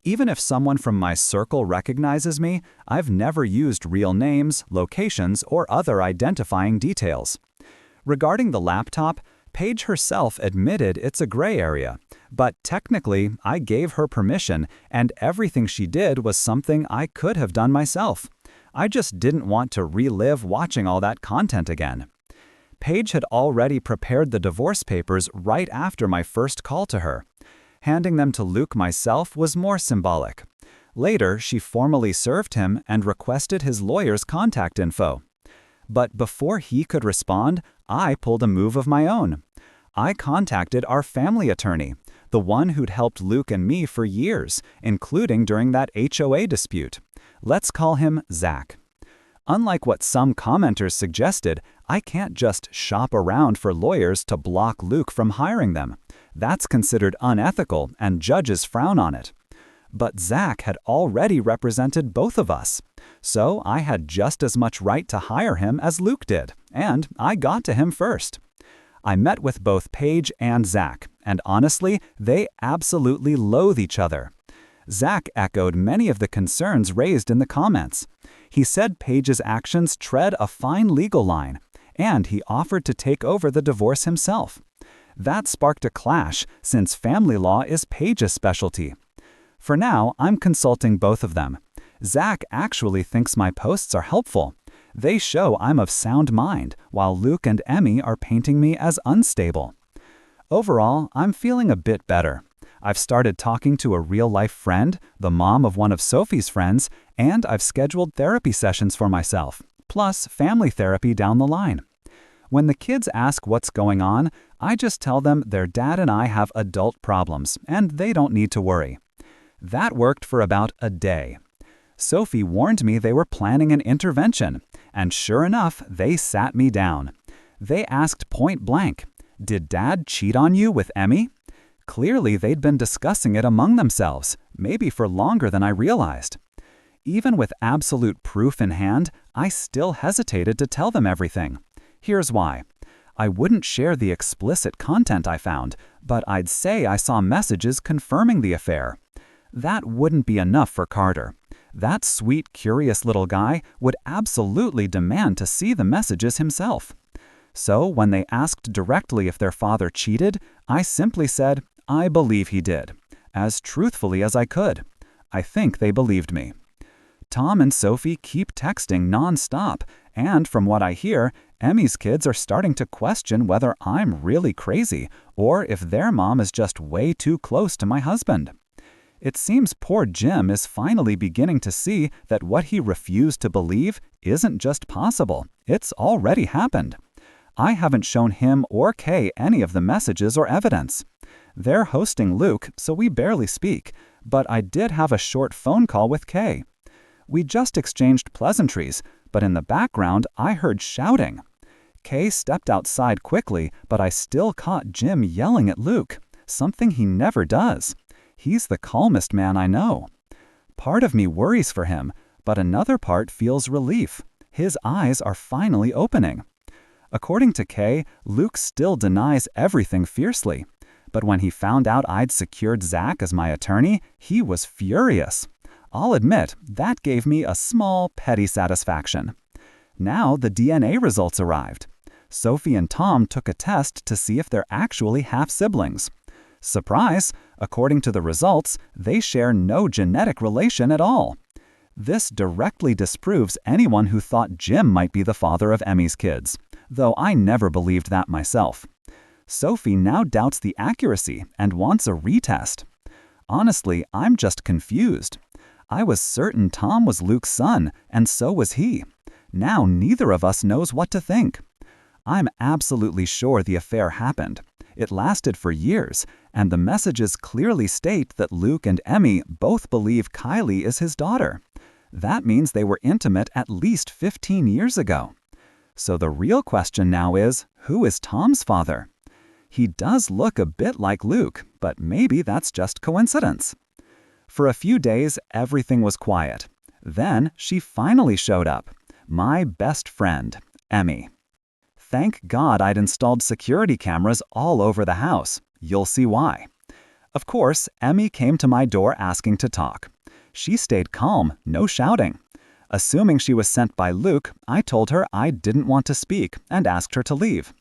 Speaker 1: Even if someone from my circle recognizes me, I've never used real names, locations, or other identifying details. Regarding the laptop, Paige herself admitted it's a gray area, but technically I gave her permission and everything she did was something I could have done myself. I just didn't want to relive watching all that content again. Paige had already prepared the divorce papers right after my first call to her. Handing them to Luke myself was more symbolic. Later, she formally served him and requested his lawyer's contact info. But before he could respond, I pulled a move of my own. I contacted our family attorney, the one who'd helped Luke and me for years, including during that HOA dispute. Let's call him Zach. Unlike what some commenters suggested, I can't just shop around for lawyers to block Luke from hiring them. That's considered unethical, and judges frown on it. But Zach had already represented both of us, so I had just as much right to hire him as Luke did, and I got to him first. I met with both Paige and Zach, and honestly, they absolutely loathe each other. Zach echoed many of the concerns raised in the comments. He said Paige's actions tread a fine legal line, and he offered to take over the divorce himself. That sparked a clash, since family law is Paige's specialty. For now, I'm consulting both of them. Zach actually thinks my posts are helpful. They show I'm of sound mind, while Luke and Emmy are painting me as unstable. Overall, I'm feeling a bit better. I've started talking to a real-life friend, the mom of one of Sophie's friends, and I've scheduled therapy sessions for myself, plus family therapy down the line. When the kids ask what's going on, I just tell them their dad and I have adult problems, and they don't need to worry. That worked for about a day. Sophie warned me they were planning an intervention, and sure enough, they sat me down. They asked point blank, "Did Dad cheat on you with Emmy?" Clearly, they'd been discussing it among themselves, maybe for longer than I realized. Even with absolute proof in hand, I still hesitated to tell them everything. Here's why. I wouldn't share the explicit content I found, but I'd say I saw messages confirming the affair. That wouldn't be enough for Carter. That sweet, curious little guy would absolutely demand to see the messages himself. So when they asked directly if their father cheated, I simply said, I believe he did, as truthfully as I could. I think they believed me. Tom and Sophie keep texting nonstop, and from what I hear, Emmy's kids are starting to question whether I'm really crazy or if their mom is just way too close to my husband. It seems poor Jim is finally beginning to see that what he refused to believe isn't just possible, it's already happened. I haven't shown him or Kay any of the messages or evidence. They're hosting Luke, so we barely speak, but I did have a short phone call with Kay. We just exchanged pleasantries, but in the background I heard shouting. Kay stepped outside quickly, but I still caught Jim yelling at Luke, something he never does. He's the calmest man I know. Part of me worries for him, but another part feels relief. His eyes are finally opening. According to Kay, Luke still denies everything fiercely. But when he found out I'd secured Zach as my attorney, he was furious. I'll admit, that gave me a small, petty satisfaction. Now the DNA results arrived. Sophie and Tom took a test to see if they're actually half-siblings. Surprise! According to the results, they share no genetic relation at all. This directly disproves anyone who thought Jim might be the father of Emmy's kids, though I never believed that myself. Sophie now doubts the accuracy and wants a retest. Honestly, I'm just confused. I was certain Tom was Luke's son, and so was he. Now neither of us knows what to think. I'm absolutely sure the affair happened. It lasted for years, and the messages clearly state that Luke and Emmy both believe Kylie is his daughter. That means they were intimate at least 15 years ago. So the real question now is, who is Tom's father? He does look a bit like Luke, but maybe that's just coincidence. For a few days, everything was quiet. Then she finally showed up. My best friend, Emmy. Thank God I'd installed security cameras all over the house. You'll see why. Of course, Emmy came to my door asking to talk. She stayed calm, no shouting. Assuming she was sent by Luke, I told her I didn't want to speak and asked her to leave.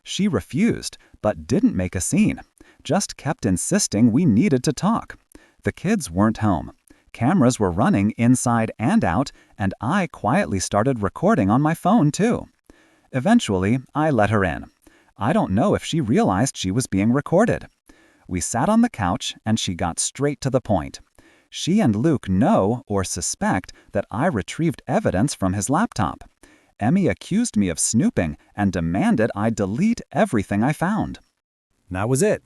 Speaker 1: She refused, but didn't make a scene. Just kept insisting we needed to talk. The kids weren't home. Cameras were running inside and out, and I quietly started recording on my phone too.
Speaker 3: Eventually, I let her in. I don't know if she realized she was being recorded. We sat on the couch and she got straight to the point. She and Luke know or suspect that I retrieved evidence from his laptop. Emmy accused me of snooping and demanded I delete everything I found.
Speaker 2: That was it.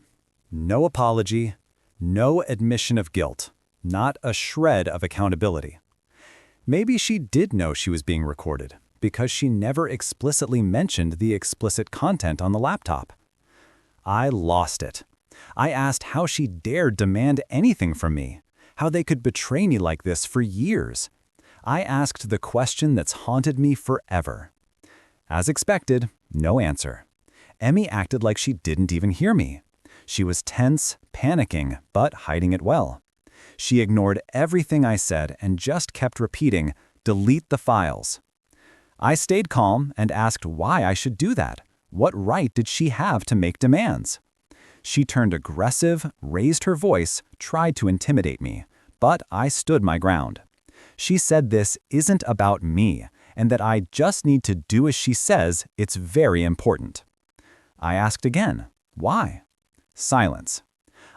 Speaker 2: No apology, no admission of guilt, not a shred of accountability. Maybe she did know she was being recorded because she never explicitly mentioned the explicit content on the laptop. I lost it. I asked how she dared demand anything from me, how they could betray me like this for years. I asked the question that's haunted me forever. As expected, no answer. Emmy acted like she didn't even hear me. She was tense, panicking, but hiding it well. She ignored everything I said and just kept repeating, "Delete the files." I stayed calm and asked why I should do that. What right did she have to make demands? She turned aggressive, raised her voice, tried to intimidate me, but I stood my ground. She said this isn't about me, and that I just need to do as she says. It's very important. I asked again, why? Silence.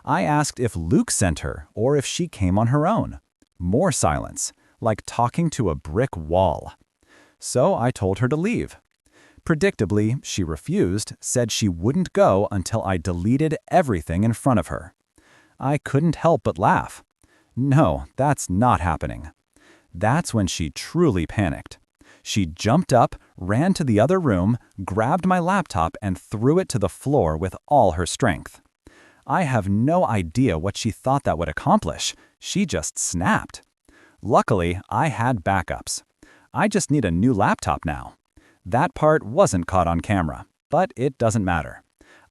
Speaker 2: I asked if Luke sent her or if she came on her own. More silence, like talking to a brick wall. So I told her to leave. Predictably, she refused, said she wouldn't go until I deleted everything in front of her. I couldn't help but laugh. No, that's not happening. That's when she truly panicked. She jumped up, ran to the other room, grabbed my laptop and threw it to the floor with all her strength. I have no idea what she thought that would accomplish. She just snapped. Luckily, I had backups. I just need a new laptop now. That part wasn't caught on camera, but it doesn't matter.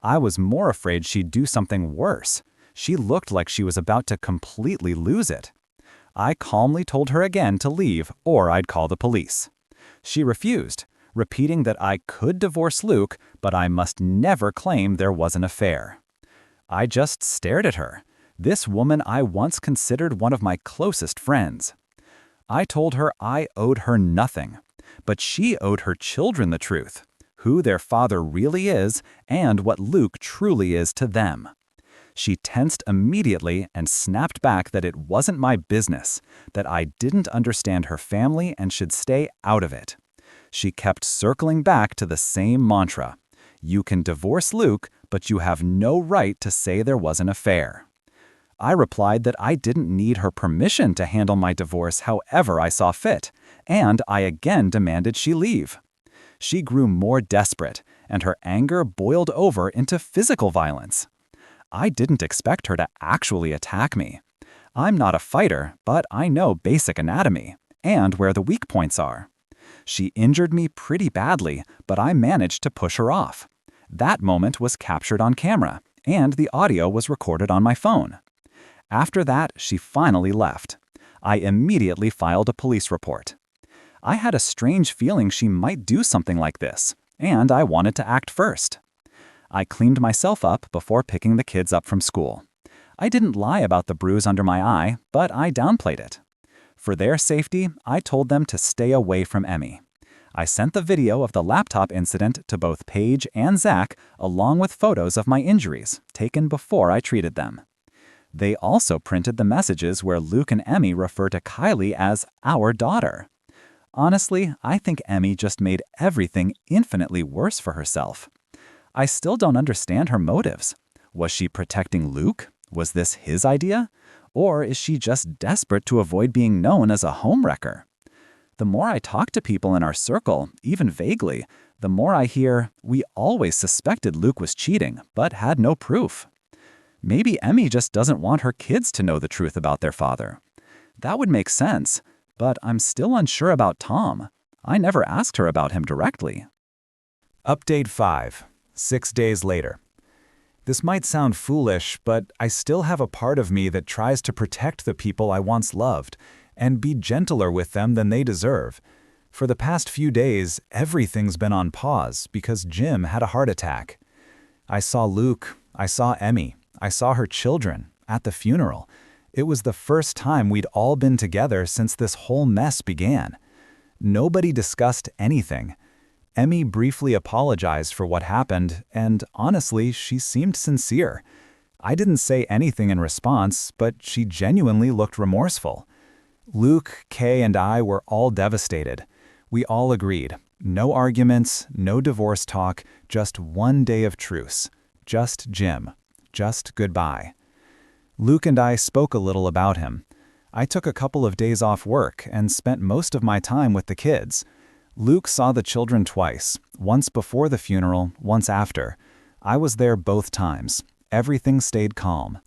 Speaker 2: I was more afraid she'd do something worse. She looked like she was about to completely lose it. I calmly told her again to leave or I'd call the police. She refused, repeating that I could divorce Luke, but I must never claim there was an affair. I just stared at her, this woman I once considered one of my closest friends. I told her I owed her nothing, but she owed her children the truth, who their father really is and what Luke truly is to them. She tensed immediately and snapped back that it wasn't my business, that I didn't understand her family and should stay out of it. She kept circling back to the same mantra. You can divorce Luke, but you have no right to say there was an affair. I replied that I didn't need her permission to handle my divorce however I saw fit, and I again demanded she leave. She grew more desperate, and her anger boiled over into physical violence. I didn't expect her to actually attack me. I'm not a fighter, but I know basic anatomy, and where the weak points are. She injured me pretty badly, but I managed to push her off. That moment was captured on camera, and the audio was recorded on my phone. After that, she finally left. I immediately filed a police report. I had a strange feeling she might do something like this, and I wanted to act first. I cleaned myself up before picking the kids up from school. I didn't lie about the bruise under my eye, but I downplayed it. For their safety, I told them to stay away from Emmy. I sent the video of the laptop incident to both Paige and Zach, along with photos of my injuries, taken before I treated them. They also printed the messages where Luke and Emmy refer to Kylie as our daughter. Honestly, I think Emmy just made everything infinitely worse for herself. I still don't understand her motives. Was she protecting Luke? Was this his idea? Or is she just desperate to avoid being known as a homewrecker? The more I talk to people in our circle, even vaguely, the more I hear, we always suspected Luke was cheating, but had no proof. Maybe Emmy just doesn't want her kids to know the truth about their father. That would make sense, but I'm still unsure about Tom. I never asked her about him directly. Update 5. 6 days later. This might sound foolish, but I still have a part of me that tries to protect the people I once loved and be gentler with them than they deserve. For the past few days, everything's been on pause because Jim had a heart attack. I saw Luke, I saw Emmy, I saw her children at the funeral. It was the first time we'd all been together since this whole mess began. Nobody discussed anything.
Speaker 3: Emmy briefly apologized for what happened, and honestly, she seemed sincere. I didn't say anything in response, but she genuinely looked remorseful. Luke, Kay, and I were all devastated. We all agreed. No arguments, no divorce talk, just one day of truce. Just Jim. Just goodbye. Luke and I spoke a little about him. I took a couple of days off work and spent most of my time with the kids. Luke saw the children twice, once before the funeral, once after. I was there both times. Everything stayed calm.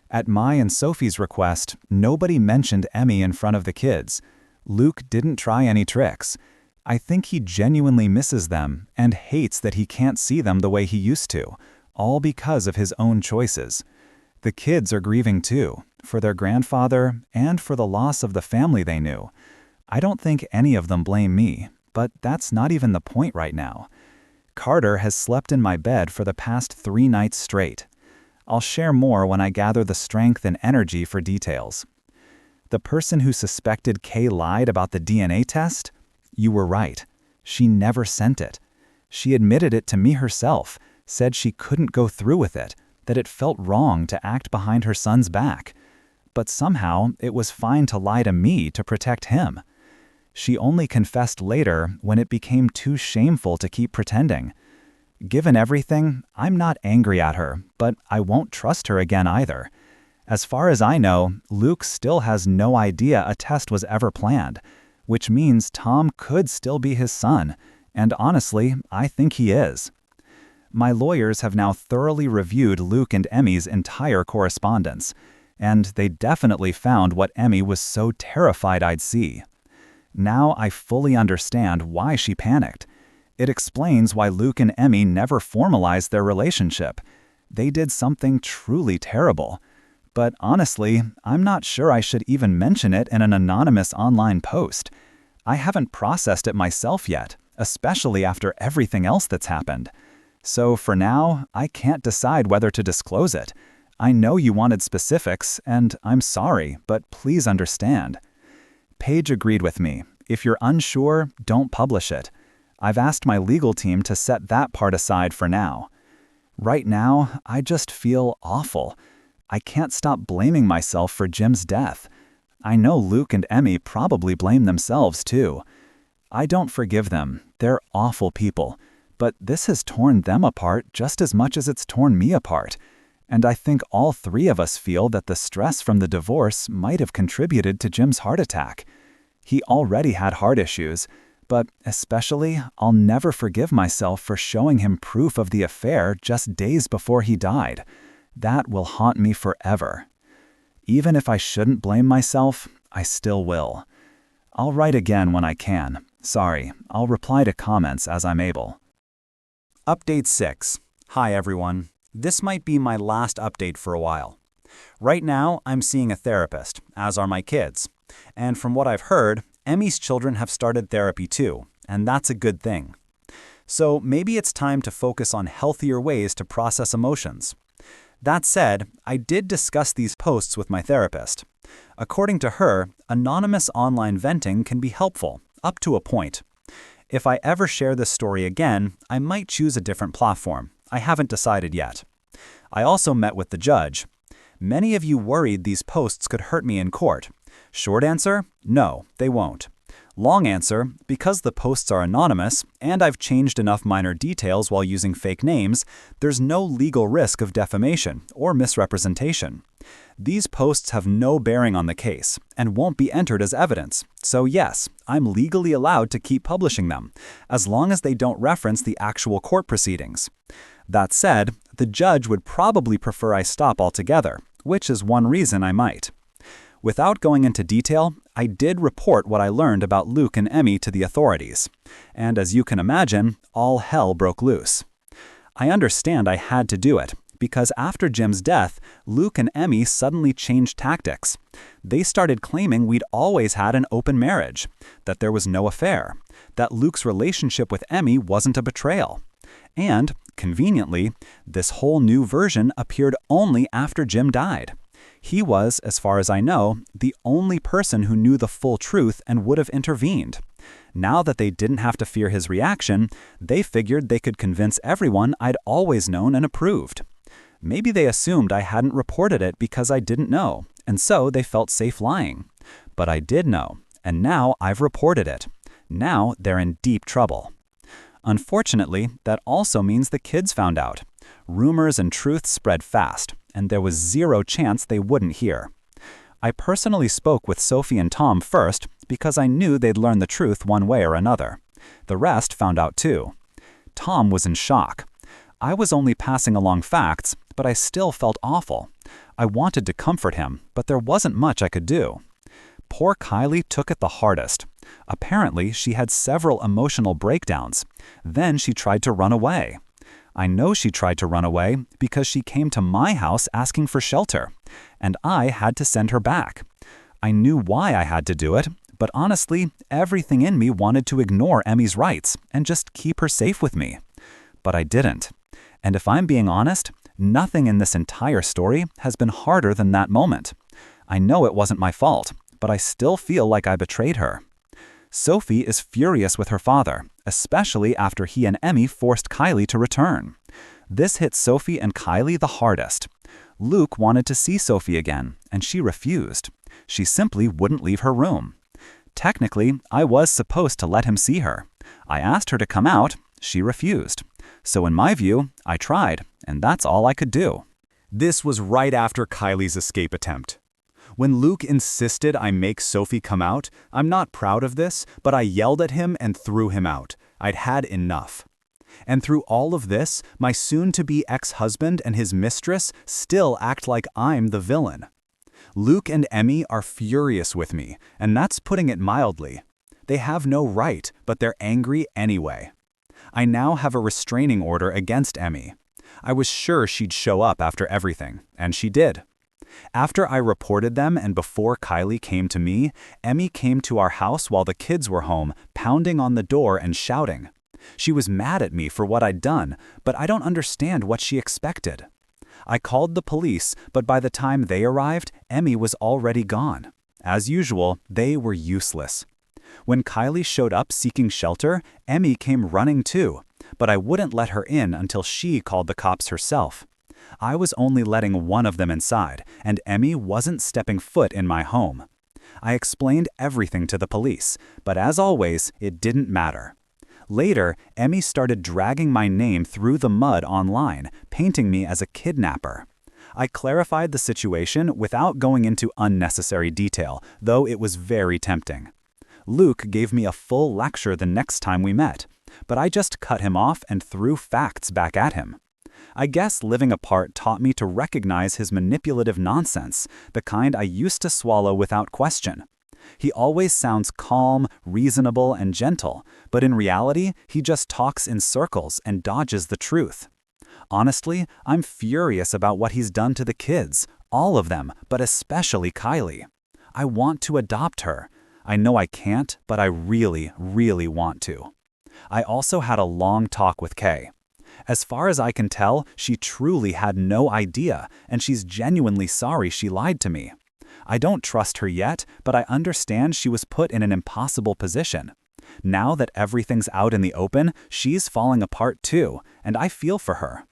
Speaker 3: At my and Sophie's request, nobody mentioned Emmy in front of the kids. Luke didn't try any tricks. I think he genuinely misses them and hates that he can't see them the way he used to, all because of his own choices. The kids are grieving too, for their grandfather and for the loss of the family they knew. I don't think any of them blame me, but that's not even the point right now. Carter has slept in my bed for the past 3 nights straight. I'll share more when I gather the strength and energy for details. The person who suspected Kay lied about the DNA test? You were right. She never sent it. She admitted it to me herself, said she couldn't go through with it, that it felt wrong to act behind her son's back. But somehow it was fine to lie to me to protect him. She only confessed later when it became too shameful to keep pretending. Given everything, I'm not angry at her, but I won't trust her again either. As far as I know, Luke still has no idea a test was ever planned, which means Tom could still be his son, and honestly, I think he is. My lawyers have now thoroughly reviewed Luke and Emmy's entire correspondence, and they definitely found what Emmy was so terrified I'd see. Now I fully understand why she panicked. It explains why Luke and Emmy never formalized their relationship. They did something truly terrible. But honestly, I'm not sure I should even mention it in an anonymous online post. I haven't processed it myself yet, especially after everything else that's happened. So for now, I can't decide whether to disclose it. I know you wanted specifics, and I'm sorry, but please understand. Paige agreed with me. If you're unsure, don't publish it. I've asked my legal team to set that part aside for now. Right now, I just feel awful. I can't stop blaming myself for Jim's death. I know Luke and Emmy probably blame themselves too. I don't forgive them. They're awful people. But this has torn them apart just as much as it's torn me apart. And I think all 3 of us feel that the stress from the divorce might have contributed to Jim's heart attack. He already had heart issues, but especially, I'll never forgive myself for showing him proof of the affair just days before he died. That will haunt me forever. Even if I shouldn't blame myself, I still will. I'll write again when I can. Sorry, I'll reply to comments as I'm able.
Speaker 1: Update 6. Hi everyone. This might be my last update for a while. Right now, I'm seeing a therapist, as are my kids. And from what I've heard, Emmy's children have started therapy too, and that's a good thing. So maybe it's time to focus on healthier ways to process emotions. That said, I did discuss these posts with my therapist. According to her, anonymous online venting can be helpful, up to a point. If I ever share this story again, I might choose a different platform. I haven't decided yet. I also met with the judge. Many of you worried these posts could hurt me in court. Short answer, no, they won't. Long answer, because the posts are anonymous, and I've changed enough minor details while using fake names, there's no legal risk of defamation or misrepresentation. These posts have no bearing on the case and won't be entered as evidence, so yes, I'm legally allowed to keep publishing them, as long as they don't reference the actual court proceedings. That said, the judge would probably prefer I stop altogether, which is one reason I might. Without going into detail, I did report what I learned about Luke and Emmy to the authorities. And as you can imagine, all hell broke loose. I understand I had to do it, because after Jim's death, Luke and Emmy suddenly changed tactics. They started claiming we'd always had an open marriage, that there was no affair, that Luke's relationship with Emmy wasn't a betrayal. And, conveniently, this whole new version appeared only after Jim died. He was, as far as I know, the only person who knew the full truth and would have intervened,
Speaker 3: Now that they didn't have to fear his reaction, they figured they could convince everyone I'd always known and approved. Maybe they assumed I hadn't reported it because I didn't know, and so they felt safe lying. But I did know, and now I've reported it. Now they're in deep trouble. Unfortunately, that also means the kids found out. Rumors and truth spread fast, and there was zero chance they wouldn't hear. I personally spoke with Sophie and Tom first because I knew they'd learn the truth one way or another. The rest found out too. Tom was in shock. I was only passing along facts, but I still felt awful. I wanted to comfort him, but there wasn't much I could do. Poor Kylie took it the hardest. Apparently, she had several emotional breakdowns. Then she tried to run away. I know she tried to run away because she came to my house asking for shelter, and I had to send her back. I knew why I had to do it, but honestly, everything in me wanted to ignore Emmy's rights and just keep her safe with me. But I didn't. And if I'm being honest, nothing in this entire story has been harder than that moment. I know it wasn't my fault, but I still feel like I betrayed her. Sophie is furious with her father, especially after he and Emmy forced Kylie to return. This hit Sophie and Kylie the hardest. Luke wanted to see Sophie again, and she refused. She simply wouldn't leave her room. Technically, I was supposed to let him see her. I asked her to come out. She refused. So in my view, I tried, and that's all I could do.
Speaker 2: This was right after Kylie's escape attempt. When Luke insisted I make Sophie come out, I'm not proud of this, but I yelled at him and threw him out. I'd had enough. And through all of this, my soon-to-be ex-husband and his mistress still act like I'm the villain. Luke and Emmy are furious with me, and that's putting it mildly. They have no right, but they're angry anyway. I now have a restraining order against Emmy. I was sure she'd show up after everything, and she did. After I reported them and before Kylie came to me, Emmy came to our house while the kids were home, pounding on the door and shouting. She was mad at me for what I'd done, but I don't understand what she expected. I called the police, but by the time they arrived, Emmy was already gone. As usual, they were useless. When Kylie showed up seeking shelter, Emmy came running too, but I wouldn't let her in until she called the cops herself. I was only letting one of them inside, and Emmy wasn't stepping foot in my home. I explained everything to the police, but as always, it didn't matter. Later, Emmy started dragging my name through the mud online, painting me as a kidnapper. I clarified the situation without going into unnecessary detail, though it was very tempting. Luke gave me a full lecture the next time we met, but I just cut him off and threw facts back at him. I guess living apart taught me to recognize his manipulative nonsense, the kind I used to swallow without question. He always sounds calm, reasonable, and gentle, but in reality, he just talks in circles and dodges the truth. Honestly, I'm furious about what he's done to the kids, all of them, but especially Kylie. I want to adopt her. I know I can't, but I really, really want to. I also had a long talk with Kay. As far as I can tell, she truly had no idea, and she's genuinely sorry she lied to me. I don't trust her yet, but I understand she was put in an impossible position. Now that everything's out in the open, she's falling apart too, and I feel for her.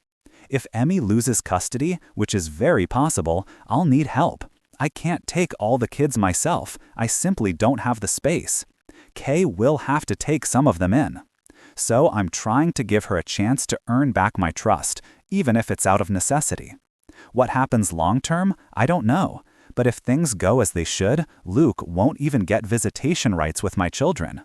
Speaker 2: If Emmy loses custody, which is very possible, I'll need help. I can't take all the kids myself. I simply don't have the space. Kay will have to take some of them in. So I'm trying to give her a chance to earn back my trust, even if it's out of necessity. What happens long-term, I don't know. But if things go as they should, Luke won't even get visitation rights with my children.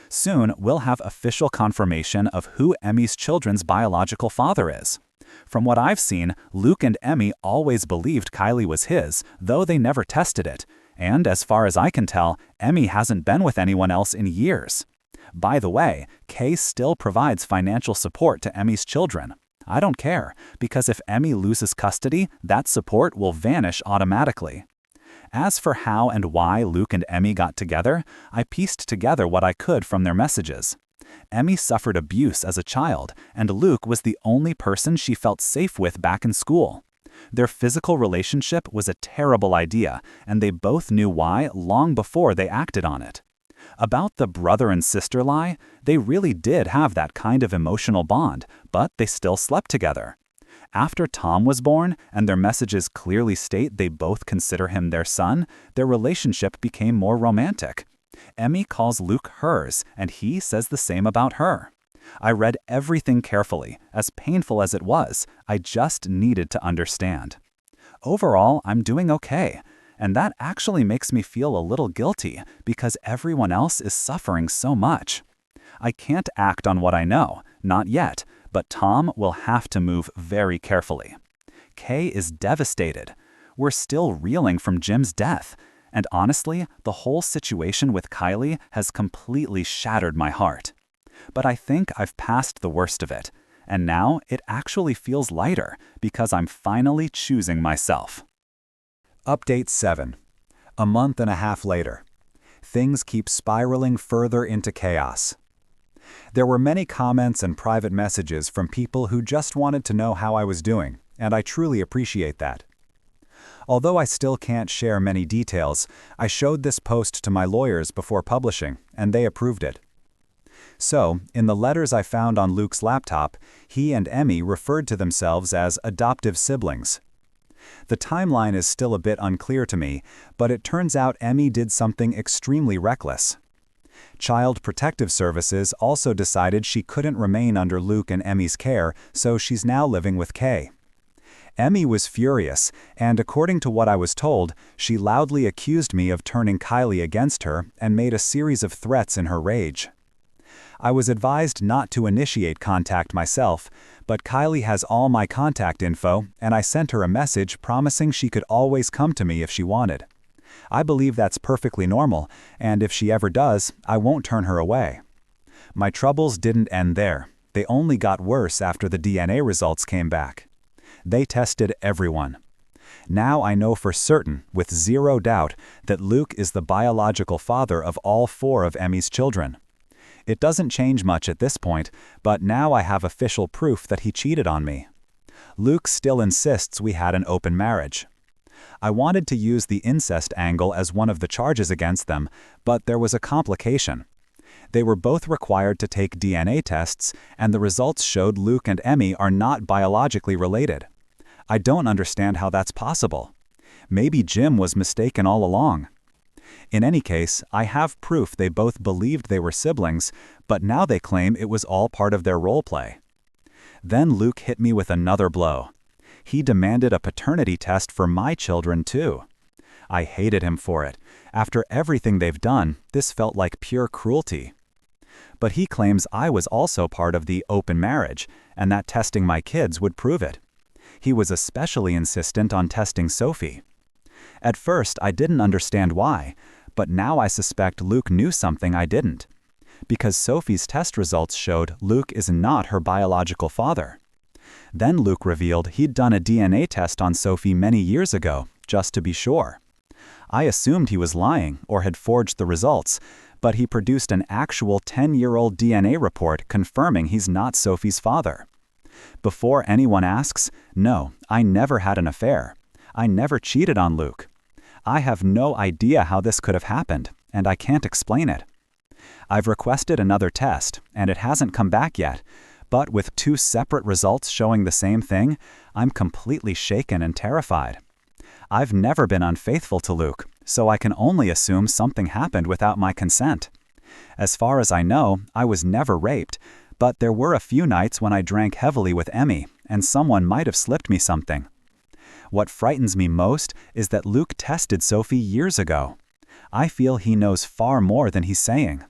Speaker 2: Soon, we'll have official confirmation of who Emmy's children's biological father is. From what I've seen, Luke and Emmy always believed Kylie was his, though they never tested it. And as far as I can tell, Emmy hasn't been with anyone else in years. By the way, Kay still provides financial support to Emmy's children. I don't care, because if Emmy loses custody, that support will vanish automatically. As for how and why Luke and Emmy got together, I pieced together what I could from their messages. Emmy suffered abuse as a child, and Luke was the only person she felt safe with back in school. Their physical relationship was a terrible idea, and they both knew why long before they acted on it.
Speaker 3: About the brother and sister lie, they really did have that kind of emotional bond, but they still slept together. After Tom was born, and their messages clearly state they both consider him their son, their relationship became more romantic. Emmy calls Luke hers, and he says the same about her. I read everything carefully. As painful as it was, I just needed to understand. Overall, I'm doing okay, and that actually makes me feel a little guilty because everyone else is suffering so much. I can't act on what I know, not yet, but Tom will have to move very carefully. Kay is devastated. We're still reeling from Jim's death, and honestly, the whole situation with Kylie has completely shattered my heart. But I think I've passed the worst of it, and now it actually feels lighter because I'm finally choosing myself.
Speaker 2: Update 7. A month and a half later. Things keep spiraling further into chaos. There were many comments and private messages from people who just wanted to know how I was doing, and I truly appreciate that. Although I still can't share many details, I showed this post to my lawyers before publishing, and they approved it. So, in the letters I found on Luke's laptop, he and Emmy referred to themselves as adoptive siblings. The timeline is still a bit unclear to me, but it turns out Emmy did something extremely reckless. Child Protective Services also decided she couldn't remain under Luke and Emmy's care, so she's now living with Kay. Emmy was furious, and according to what I was told, she loudly accused me of turning Kylie against her and made a series of threats in her rage. I was advised not to initiate contact myself, but Kylie has all my contact info, and I sent her a message promising she could always come to me if she wanted. I believe that's perfectly normal, and if she ever does, I won't turn her away. My troubles didn't end there. They only got worse after the DNA results came back. They tested everyone. Now I know for certain, with zero doubt, that Luke is the biological father of all 4 of Emmy's children. It doesn't change much at this point, but now I have official proof that he cheated on me. Luke still insists we had an open marriage. I wanted to use the incest angle as one of the charges against them, but there was a complication. They were both required to take DNA tests, and the results showed Luke and Emmy are not biologically related. I don't understand how that's possible. Maybe Jim was mistaken all along. In any case, I have proof they both believed they were siblings, but now they claim it was all part of their role play. Then Luke hit me with another blow. He demanded a paternity test for my children too. I hated him for it. After everything they've done, this felt like pure cruelty. But he claims I was also part of the open marriage, and that testing my kids would prove it. He was especially insistent on testing Sophie. At first, I didn't understand why, but now I suspect Luke knew something I didn't. Because Sophie's test results showed Luke is not her biological father. Then Luke revealed he'd done a DNA test on Sophie many years ago, just to be sure. I assumed he was lying or had forged the results, but he produced an actual 10-year-old DNA report confirming he's not Sophie's father. Before anyone asks, no, I never had an affair. I never cheated on Luke. I have no idea how this could have happened, and I can't explain it. I've requested another test, and it hasn't come back yet, but with 2 separate results showing the same thing, I'm completely shaken and terrified. I've never been unfaithful to Luke, so I can only assume something happened without my consent. As far as I know, I was never raped, but there were a few nights when I drank heavily with Emmy, and someone might have slipped me something. What frightens me most is that Luke tested Sophie years ago. I feel he knows far more than he's saying.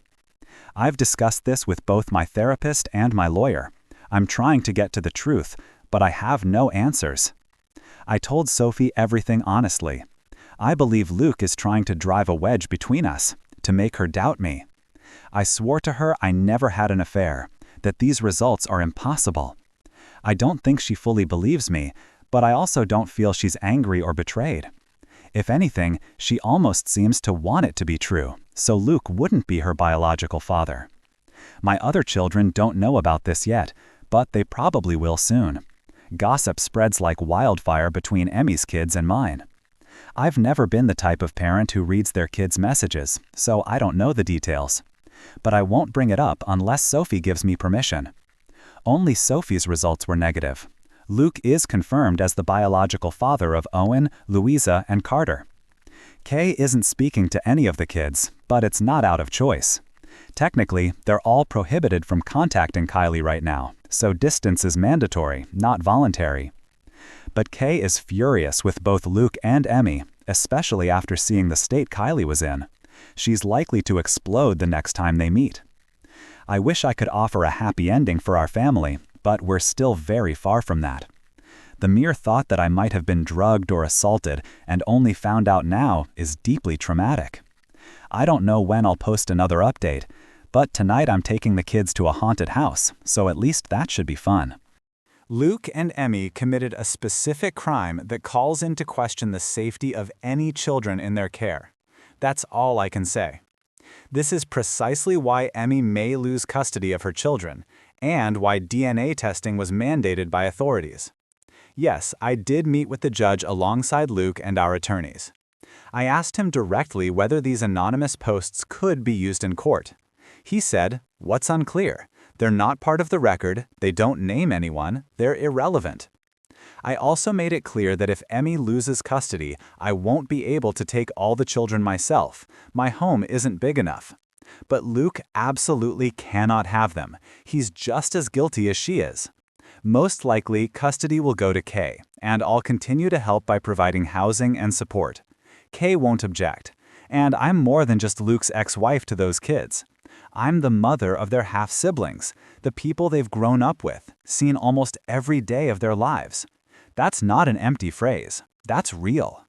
Speaker 2: I've discussed this with both my therapist and my lawyer. I'm trying to get to the truth, but I have no answers. I told Sophie everything honestly. I believe Luke is trying to drive a wedge between us, to make her doubt me. I swore to her I never had an affair, that these results are impossible. I don't think she fully believes me, but I also don't feel she's angry or betrayed. If anything, she almost seems to want it to be true, so Luke wouldn't be her biological father. My other children don't know about this yet, but they probably will soon. Gossip spreads like wildfire between Emmy's kids and mine.
Speaker 3: I've never been the type of parent who reads their kids' messages, so I don't know the details. But I won't bring it up unless Sophie gives me permission. Only Sophie's results were negative. Luke is confirmed as the biological father of Owen, Louisa, and Carter. Kay isn't speaking to any of the kids, but it's not out of choice. Technically, they're all prohibited from contacting Kylie right now, so distance is mandatory, not voluntary. But Kay is furious with both Luke and Emmy, especially after seeing the state Kylie was in. She's likely to explode the next time they meet. I wish I could offer a happy ending for our family, but we're still very far from that. The mere thought that I might have been drugged or assaulted and only found out now is deeply traumatic. I don't know when I'll post another update, but tonight I'm taking the kids to a haunted house, so at least that should be fun.
Speaker 1: Luke and Emmy committed a specific crime that calls into question the safety of any children in their care. That's all I can say. This is precisely why Emmy may lose custody of her children, and why DNA testing was mandated by authorities. Yes, I did meet with the judge alongside Luke and our attorneys. I asked him directly whether these anonymous posts could be used in court. He said, "What's unclear? They're not part of the record, they don't name anyone, they're irrelevant." I also made it clear that if Emmy loses custody, I won't be able to take all the children myself. My home isn't big enough. But Luke absolutely cannot have them. He's just as guilty as she is. Most likely, custody will go to Kay, and I'll continue to help by providing housing and support. Kay won't object, and I'm more than just Luke's ex-wife to those kids. I'm the mother of their half-siblings, the people they've grown up with, seen almost every day of their lives. That's not an empty phrase. That's real.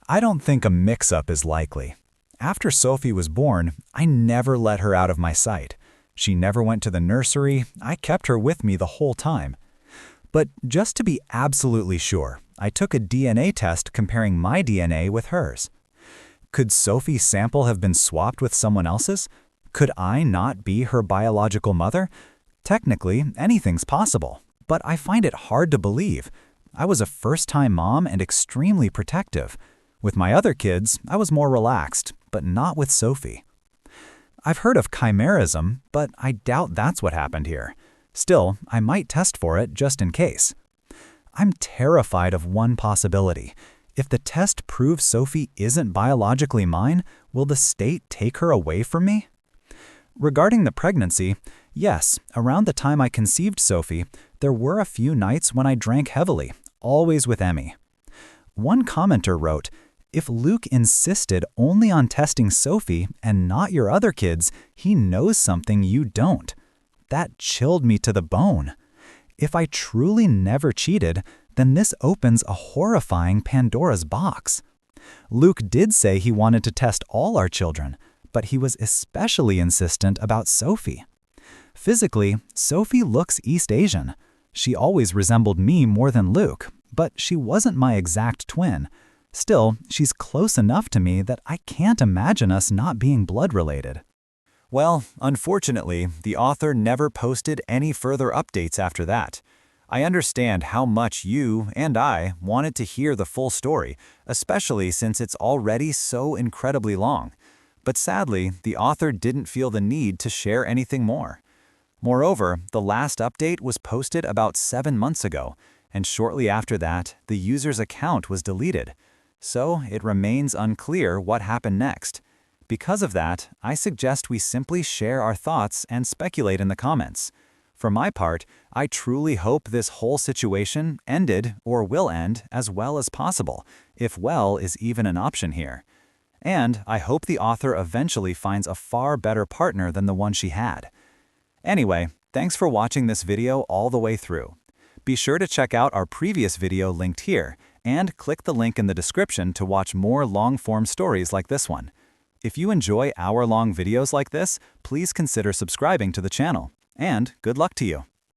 Speaker 2: I don't think a mix-up is likely. After Sophie was born, I never let her out of my sight. She never went to the nursery. I kept her with me the whole time. But just to be absolutely sure, I took a DNA test comparing my DNA with hers. Could Sophie's sample have been swapped with someone else's? Could I not be her biological mother? Technically, anything's possible, but I find it hard to believe. I was a first-time mom and extremely protective. With my other kids, I was more relaxed, but not with Sophie. I've heard of chimerism, but I doubt that's what happened here. Still, I might test for it just in case. I'm terrified of one possibility. If the test proves Sophie isn't biologically mine, will the state take her away from me? Regarding the pregnancy, yes, around the time I conceived Sophie, there were a few nights when I drank heavily, always with Emmy. One commenter wrote, "If Luke insisted only on testing Sophie and not your other kids, he knows something you don't." That chilled me to the bone. If I truly never cheated, then this opens a horrifying Pandora's box. Luke did say he wanted to test all our children, but he was especially insistent about Sophie. Physically, Sophie looks East Asian. She always resembled me more than Luke, but she wasn't my exact twin. Still, she's close enough to me that I can't imagine us not being blood-related.
Speaker 1: Well, unfortunately, the author never posted any further updates after that. I understand how much you and I wanted to hear the full story, especially since it's already so incredibly long. But sadly, the author didn't feel the need to share anything more. Moreover, the last update was posted about 7 months ago, and shortly after that, the user's account was deleted. So it remains unclear what happened next. Because of that, I suggest we simply share our thoughts and speculate in the comments. For my part, I truly hope this whole situation ended or will end as well as possible, if well is even an option here. And I hope the author eventually finds a far better partner than the one she had. Anyway, thanks for watching this video all the way through. Be sure to check out our previous video linked here, and click the link in the description to watch more long-form stories like this one. If you enjoy hour-long videos like this, please consider subscribing to the channel. And good luck to you!